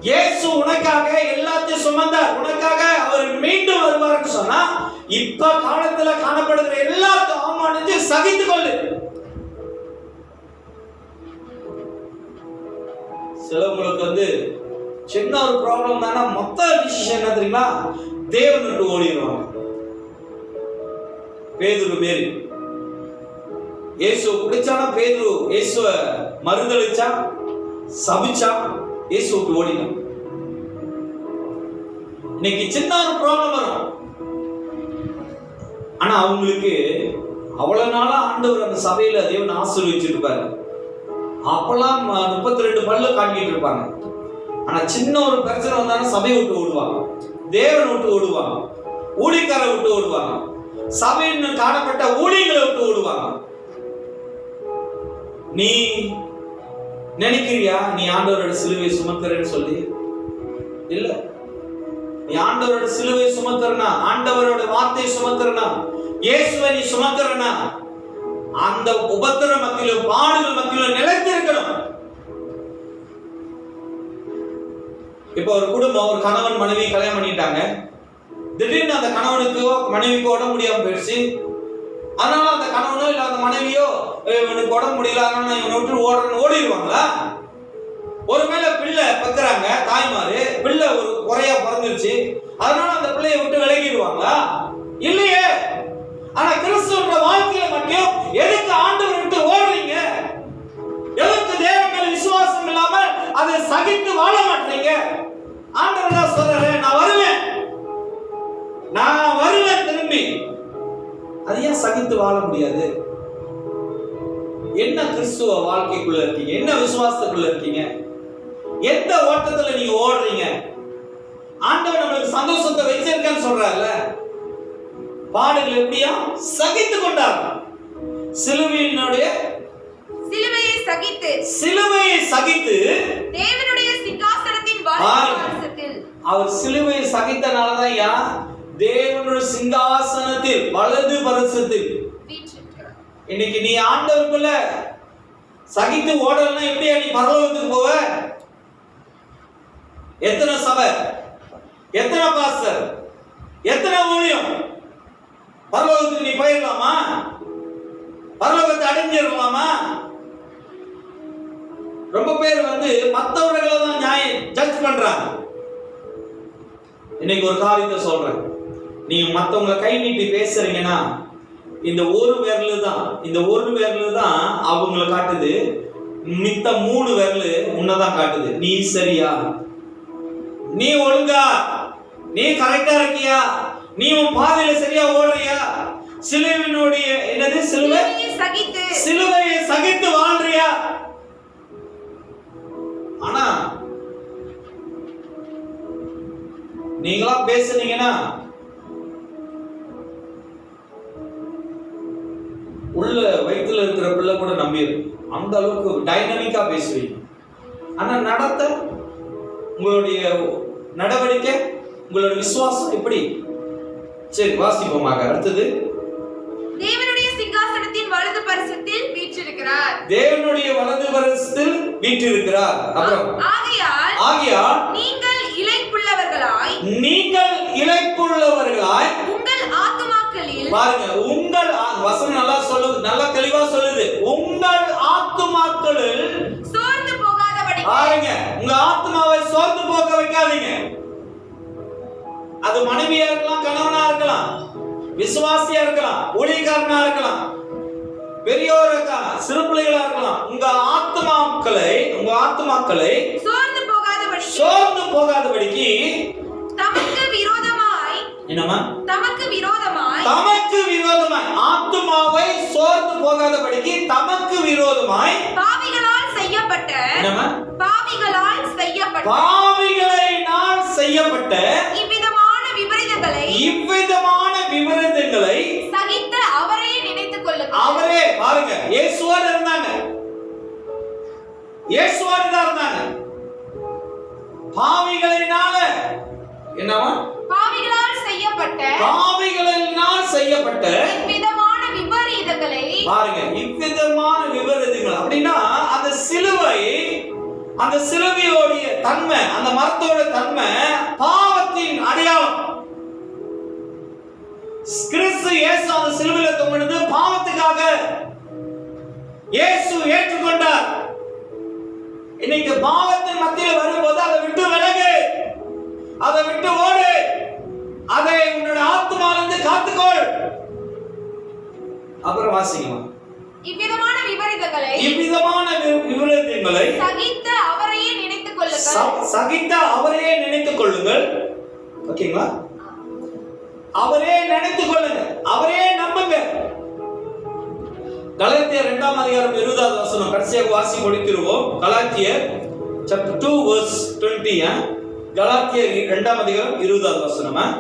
இயேசு உனக்காக எல்லாத்தையும் சுமந்தார், உனக்காக அவர் மீண்டும் வருவார்னு சொன்னா இப்ப காலத்துல காணப்படுகிற எல்லாத்தையும் அவமானித்து சகித்துக் கொள்ளு. சிலவங்களுக்கு சின்ன ஒரு ப்ராப்ளம் தானே, மொத்த டிசிஷன் என்ன தெரியுமா, தேவன் விட்டு ஓடிடுவாங்க. பேதுரு மேரி இயேசு பிடிச்சானா, பேதுரு இயேசுவ மறுதளிச்சா, சபிச்சா, இயேசு விட்டு ஓடினான். இன்னைக்கு சின்ன ஒரு ப்ராப்ளம் வரும், ஆனா அவங்களுக்கு அவ்வளவு நாளா ஆண்டவர் அந்த சபையில தேவன் ஆசீர்வதிச்சிருப்பாரு. அப்பெல்லாம் 32 பல்ல காட்டிட்டு இருப்பாங்க. ஆனா சின்ன ஒரு பிரச்சனை வந்தாலும் சபையை விட்டு ஓடுவாங்க, தேவனை விட்டு ஓடுவாங்க, ஊழியக்காரை விட்டு ஓடுவாங்க, சபையின் காணப்பட்ட ஊழியர்களை விட்டு ஓடுவாங்க. நீ நினைக்கிறியா நீ ஆண்டவரோட சிலுவை சுமக்கிறேன்னு சொல்லி? இல்ல, நீ ஆண்டவரோட சிலுவை சுமக்கிறனா, ஆண்டவரோட வார்த்தையை சுமக்கிறனா, இயேசுவை நீ சுமக்கிறனா, அந்த உபத்திர மத்தியிலும் பாடுகள் மத்தியிலும் நிலைத்திருக்கணும். இப்ப ஒரு குடும்பம், ஒரு கணவன் மனைவி கல்யாணம் பண்ணிட்டாங்க. திடீர்னு அந்த கணவனுக்கோ மனைவிக்கோ உடம்பு முடியாம போயிடுச்சு. அதனால அந்த கணவனோ இல்ல அந்த மனைவியோ இவனுக்கு உடம்பு முடியல அதனால இவனை விட்டு ஓடிடுவாங்களா? ஒருவேளை பிள்ளை பெக்குறாங்க தாய்மாரு, பிள்ளை ஒரு குறையா பிறந்துருச்சு, அதனால அந்த பிள்ளையை விட்டு விலகிடுவாங்களா? இல்லையே. ஆனா கிறிஸ்துவ வாழ்க்கையில மட்டும் எதுக்கு ஆண்டவரை விட்டு ஓடுறீங்க? எதுக்கு தேவன் மேல விசுவாசம் இல்லாம அதை சகித்து வாழ மாட்டீங்க? ஆண்டவர் தான் சொல்றாரு, நான் வருவேன் திரும்பி. அது ஏன் சகித்து வாழ முடியாது? என்ன கிறிஸ்துவ வாழ்க்கைக்குள்ள இருக்கீங்க? என்ன விசுவாசத்துக்குள்ள இருக்கீங்க? எந்த ஓட்டத்துல நீங்க ஓடுறீங்க? ஆண்டவர் நம்மளுக்கு சந்தோஷத்தை வச்சிருக்கேன்னு சொல்றாருல, பாடுகள் எப்படியா சகித்து கொண்டார். சிலுவையை சகித்து தேவனுடைய சிங்காசனத்தின் வலது அவர் சிலுவையை சகித்தனாலதான் யா தேவனுடைய சிங்காசனத்தில் வலது பரிசத்தில். இன்னைக்கு நீ ஆண்டவருக்குள்ள சகித்து ஓடலன்னா எப்படியா நீ பரலோகத்துக்கு போவ? எத்தனை சபை, எத்தனை பாஸ்டர், எத்தனை ஊழியம், பரலோகத்துக்கு நீ போயிடலாமா? பரலோகத்தை அடைஞ்சிடலாமா? ரொம்ப பேர் மற்றவர்களை தான் ஜட்ஜ் பண்றாங்க. இன்னைக்கு ஒரு காரியத்தை சொல்றேன், நீங்க மற்றவங்களை கை நீட்டி பேசுறீங்கன்னா இந்த ஒரு விரல் தான் அவங்களை காட்டுது, மித்த 3 விரல் உன்னதான் காட்டுது. நீ சரியா, நீ ஒழுங்கா, நீ கரெக்டா இருக்கியா, நீ உன் பாதையில சரியா ஓடுறியா, சிலுவையினுடைய என்னது சிலுவையை சகித்து வாழ்றியா? ஆனா நீங்களா பேசுனீங்கன்னா உள்ள வயிற்றுல இருக்கிற பிள்ளை கூட நம்பிடும். அந்த அளவுக்கு டைனமிக்கா பேசுவீங்க. ஆனா உங்களுடைய நடவடிக்கை, உங்களோட விசுவாசம் எப்படி? சரி, வாசிப்போமாக. அடுத்தது, தேவனுடைய சிங்காசனத்தின் வலது பரிசத்தில் வீற்றிருக்கிறார். தேவனுடைய வலது பரிசத்தில் வீற்றிருக்கிறார். அப்புறம் ஆகையால் நீங்கள் இளைப்புள்ளவர்களாய் உங்கள் ஆத்துமாக்களில், பாருங்க, உங்கள் வசனம் நல்லா சொல்லுது, நல்லா தெளிவா சொல்லுது, உங்கள் ஆத்துமாக்களில் சோர்ந்து போகாதபடி. பாருங்க, உங்க ஆத்துமாவை சோர்ந்து போக வைக்காதீங்க. அது மனைவியா இருக்கலாம், கணவனா இருக்கலாம், விசுவாசியா இருக்கலாம், ஊழியக்காரனா இருக்கலாம், பெரியோரா இருக்கலாம், சிறு பிள்ளைகளா இருக்கலாம். உங்க ஆத்துமாக்களை சோர்ந்து போகாதபடிக்கு தமக்கு விரோதமாய் ஆத்துமாவை சோர்ந்து போகாதபடிக்கு தமக்கு விரோதமாய் பாவிகளால் செய்யப்பட்ட இவ்விதமான விபரீதங்களை சகித்த அவரையே நினைத்துக் கொள்ளுங்கள். அவரே பாருங்க, இயேசுவோடு இருந்தாங்க, பாவிகளினால என்னவா? பாவிகளால் செய்யப்பட்ட இவ்விதமான விபரீதங்களை பாருங்க, இவ்விதமான விபரீதங்கள் அப்படின்னா அந்த சிலுவையோடைய தன்மை, அந்த மரத்தோட தன்மை பாவத்தின் அடையாளம். கிறிஸ்து இயேசு அந்த சிலுவையில தொங்கினது பாவத்துக்காக. இயேசு ஏற்றுக்கொண்டார். இன்னைக்கு பாவத்தின் மத்தியில் வரும்போது அதை விட்டு விலகு, அதை விட்டு ஓடு, அதை உன்னோட ஆத்மாவிலிருந்து காத்துக்கொள். அப்புறம் வாசிக்கலாம். இவ்விதமான விபரீதங்களை சகித்த அவரையே நினைத்துக் கொள்ளுங்கள். ஓகேங்களா? அவரே நினைத்துக் கொள்ளுங்க, அவரே நம்புங்க. கலாத்தியர் 2ஆம் அதிகாரம் 20வது வசனம் கடைசியாக வாசி முடித்திருவோம். கலாத்தியர் chapter 2 verse 20. கலாத்தியர் 2ஆம் அதிகாரம் 20வது வசனம்.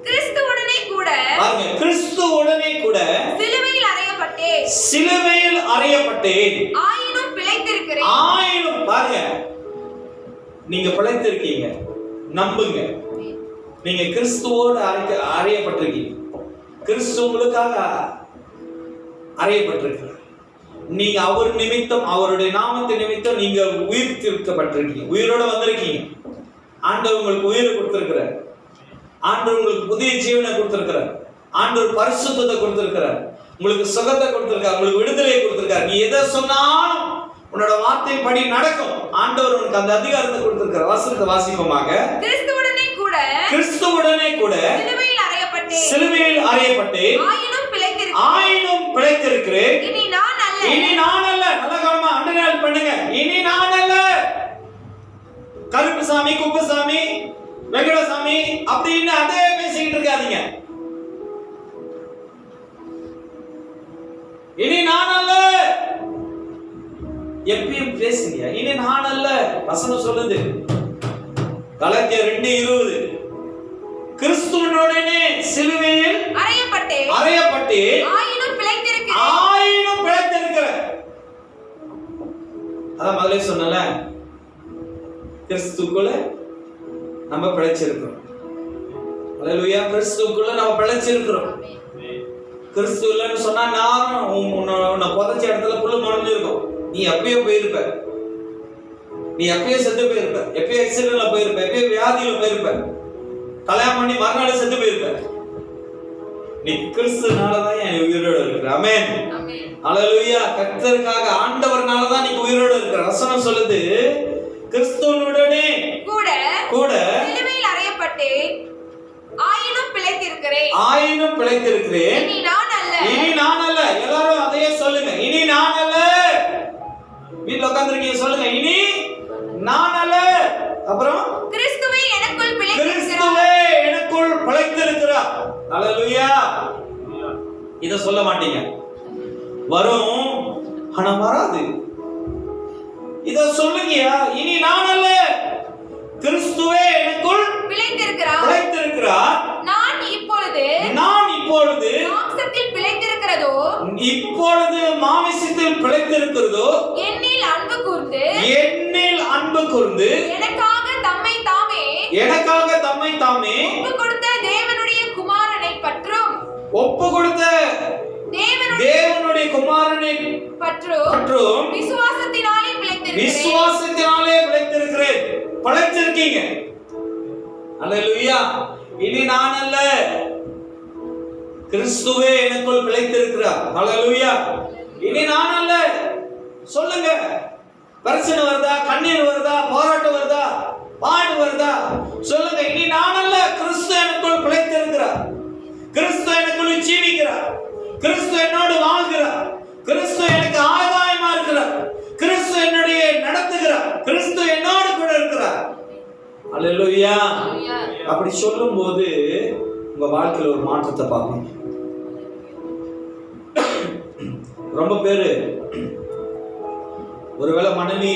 கிறிஸ்துவுடனே கூட பாருங்க, கிறிஸ்துவுடனே கூட சிலுவையில் அறையப்பட்டேன், சிலுவையில் அறையப்பட்டேன், ஆயினும் பிழைத்திருக்கிறேன். ஆயினும், பாருங்க, நீங்க பிழைத்திருக்கீங்க, நம்புங்க. நீங்க கிறிஸ்துவோடு அறையப்பட்டிருக்கீங்க. கிறிஸ்து உங்களுக்காக அறையப்பட்டிருக்கிறார். நீங்க அவர் நிமித்தம், அவருடைய நாமத்தின் நிமித்தம் நீங்க உயிர் தீர்க்கப்பட்டிருக்கீங்க, உயிரோட வந்திருக்கீங்க. ஆண்டவர் உங்களுக்கு உயிரை கொடுத்திருக்கிறார். ஆண்டவர் உங்களுக்கு புதிய ஜீவனை கொடுத்திருக்கிறார். ஆண்டவர் பரிசுத்தத்தை கொடுத்திருக்கிறார். உங்களுக்கு சுகத்தை கொடுத்திருக்கார். உங்களுக்கு விடுதலை கொடுத்திருக்கார். நீ எதை சொன்னாலும் உன்னோட வார்த்தை படி நடக்கும். ஆண்டவர் உனக்கு அந்த அதிகாரத்தை கொடுத்திருக்கிறார். வசனத்தை வாசிப்போமாக. கிறிஸ்துவுடனே கூட சிலுவையில் அறையப்பட்டேன், சிலுவையில் அறையப்பட்டேன், ஆயினும் பிழைத்திருக்கிறேன். இனி நான் அல்ல, இனி நான் அல்ல. நல்ல கவனமா அண்டர்லைன் பண்ணுங்க. இனி நான் அல்ல. கருப்புசாமி, குப்புசாமி, வெங்கடசாமி அப்படின்னு அதே பேசிக்கிட்டு இருக்காதீங்க. இனி நான் அல்ல. எப்பயும் பேசுங்க. இனி நான் அல்ல. வசனம் சொல்லுது. கலாத்தியர் 2:20. கிறிஸ்துவினுடனே சிலுவையில் அறையப்பட்டேன், ஆயினும் பிழைத்திருக்கிறேன். அதான் முதல்ல சொன்னல, கிறிஸ்துக்குள்ள நம்ம பிழைச்சிருக்கிறோம். அல்லேலூயா. கிறிஸ்துக்குள்ள நம்ம பிழைச்சிருக்கிறோம். கிறிஸ்து இல்லைன்னு சொன்னா நானும் உன்னை புதைச்ச இடத்துல புல்லு மறைஞ்சிருக்கும். நீ எப்பயோ போயிருப்ப, நீ எப்பயோ செத்து போயிருப்ப, எப்பயோ ஆக்சிடென்ட்ல போயிருப்ப, எப்பயோ வியாதியில போயிருப்ப, கல்யாணம் பண்ணி மறுநாள் செத்து போயிருப்ப. நீ கிறிஸ்துனாலதான் என் உயிரோடு இருக்கிற. ஆமென். அல்லேலூயா. கர்த்தருக்காக, ஆண்டவர்னாலதான் நீ உயிரோடு இருக்கிற. வசனம் சொல்லுது, கிறிஸ்துவுடனே கூட சிலுவையில் அறையப்பட்டேன், ஆயினும் பிழைத்திருக்கிறேன். இனி நான் அல்ல. எல்லாரும் அதையே சொல்லுங்க. இனி நான் அல்ல. வீட்டுல உட்கார்ந்திருக்கீங்க, சொல்லுங்க. இனி நான் அல்ல. அப்புறம் கிறிஸ்துவே எனக்குள் பிழைத்திருக்கிறார். அல்லேலூயா. இத சொல்ல மாட்டீங்க. வரும், ஆனா வராது. இத சொல்லுங்கயா. இனி நான் அல்ல, கிறிஸ்துவே எனக்குள் பிழைத்திருக்கிறார். நான் இப்பொழுது மாம்சத்தில் பிழைத்திருக்கிறதோ என்னில் அன்பு கூர்ந்து எனக்காக தம்மை தாமே ஒப்பு கொடுத்த தேவனுடைய குமாரனை பற்றும் விசுவாசத்தினாலே பிழைத்திருக்கிறேன். பிழைத்திருக்கீங்க. அல்லேலூயா. இனி நான் அல்ல, கிறிஸ்துவே எனக்குள் பிழைத்திருக்கிறார். அல்லேலூயா. இனி நான் அல்ல. சொல்லுங்க. பிரச்சனை வருதா, கண்ணீர் வருதா, போராட்டம் வருதா, பாடு வருதா, சொல்லுங்க. இனி நான் அல்ல, கிறிஸ்து எனக்குள் பிழைத்திருக்கிறார். கிறிஸ்து எனக்குள் ஜீவிக்கிறார். கிறிஸ்து என்னோடு வாழ்கிறார். கிறிஸ்து எனக்கு ஆதாயமா இருக்கிறார். கிறிஸ்து என்னுடைய நடத்துகிறார். கிறிஸ்து என்னோடு கூட இருக்கிறார். அல்லேலூயா. அப்படி சொல்லும்போது உங்க வாழ்க்கையில ஒரு மாற்றத்தை பார்ப்பீங்க. ரொம்ப பேரு ஒருவேளை மனைவி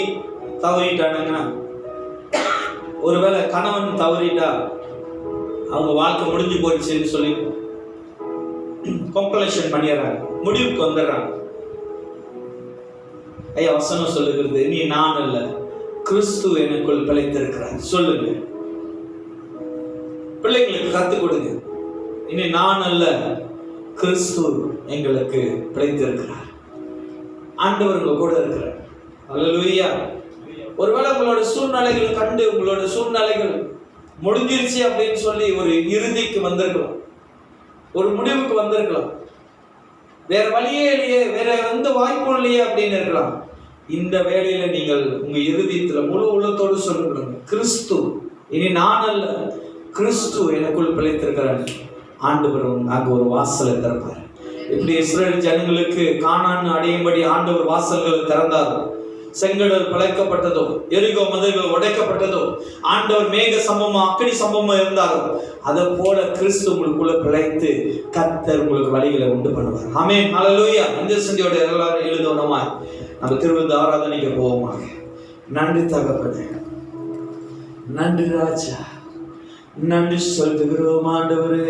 தவறிட்டானுங்கன்னா, ஒருவேளை கணவன் தவறிட்டா அவங்க வாழ்க்கை முடிஞ்சு போயிடுச்சுன்னு சொல்லி கம்பலேஷன் பண்ணிடுறாங்க, முடிவுக்கு வந்துடுறாங்க. ஐயா, வசனம் சொல்லுகிறது, நீ நான் அல்ல, கிறிஸ்து எனக்குள் பிழைத்திருக்கிறார். சொல்லுங்க. பிள்ளைங்களுக்கு கத்துக் கொடுங்க. இனி நான் அல்ல, கிறிஸ்து எங்களுக்கு பிழைத்திருக்கிறார். ஆண்டவர் உங்க கூட இருக்கிறார். அல்லேலூயா. ஒருவேளை உங்களோட சூழ்நிலைகள் கண்டு, உங்களோட சூழ்நிலைகள் முடிஞ்சிருச்சு அப்படின்னு சொல்லி ஒரு இறுதிக்கு வந்திருக்கலாம், ஒரு முடிவுக்கு வந்திருக்கலாம். வேற வழியே இல்லையே, வேற எந்த வாய்ப்பும் இல்லையே அப்படின்னு இருக்கலாம். இந்த வேளையில நீங்கள் உங்க இறுதியத்துல முழு உள்ளத்தோடு சொல்லுங்க, கிறிஸ்து, இனி நான் அல்ல, கிறிஸ்து எனக்குள் பிழைத்திருக்கிறார். ஆண்டவர் அங்க ஒரு வாசலை திறப்பார். இப்படி இஸ்ரேல் ஜனங்களுக்கு கானான் அடையும்படி ஆண்டவர் வாசல்களை திறந்தார். செங்கடல் பிளக்கப்பட்டதோ, எரிகோ மதில்கள் உடைக்கப்பட்டதோ, ஆண்டவர் மேக சம்பவம் அக்கினி சம்பவம் இருந்தாரோ, அதை போல கிறிஸ்து உங்களுக்குள்ள பிழைத்து கர்த்தர் உங்களுக்கு வழிகளை உண்டு பண்ணுவார். ஆமென், ஹல்லேலூயா. இந்த சிந்தையோட எல்லாரும் எழுதணுமா நம்ம திருவிழா ஆராதனைக்கு போவோமா? நன்றி தகப்பனே, நன்றி ராஜா, நன்றி சொல்லுகிறோம் ஆண்டவரே.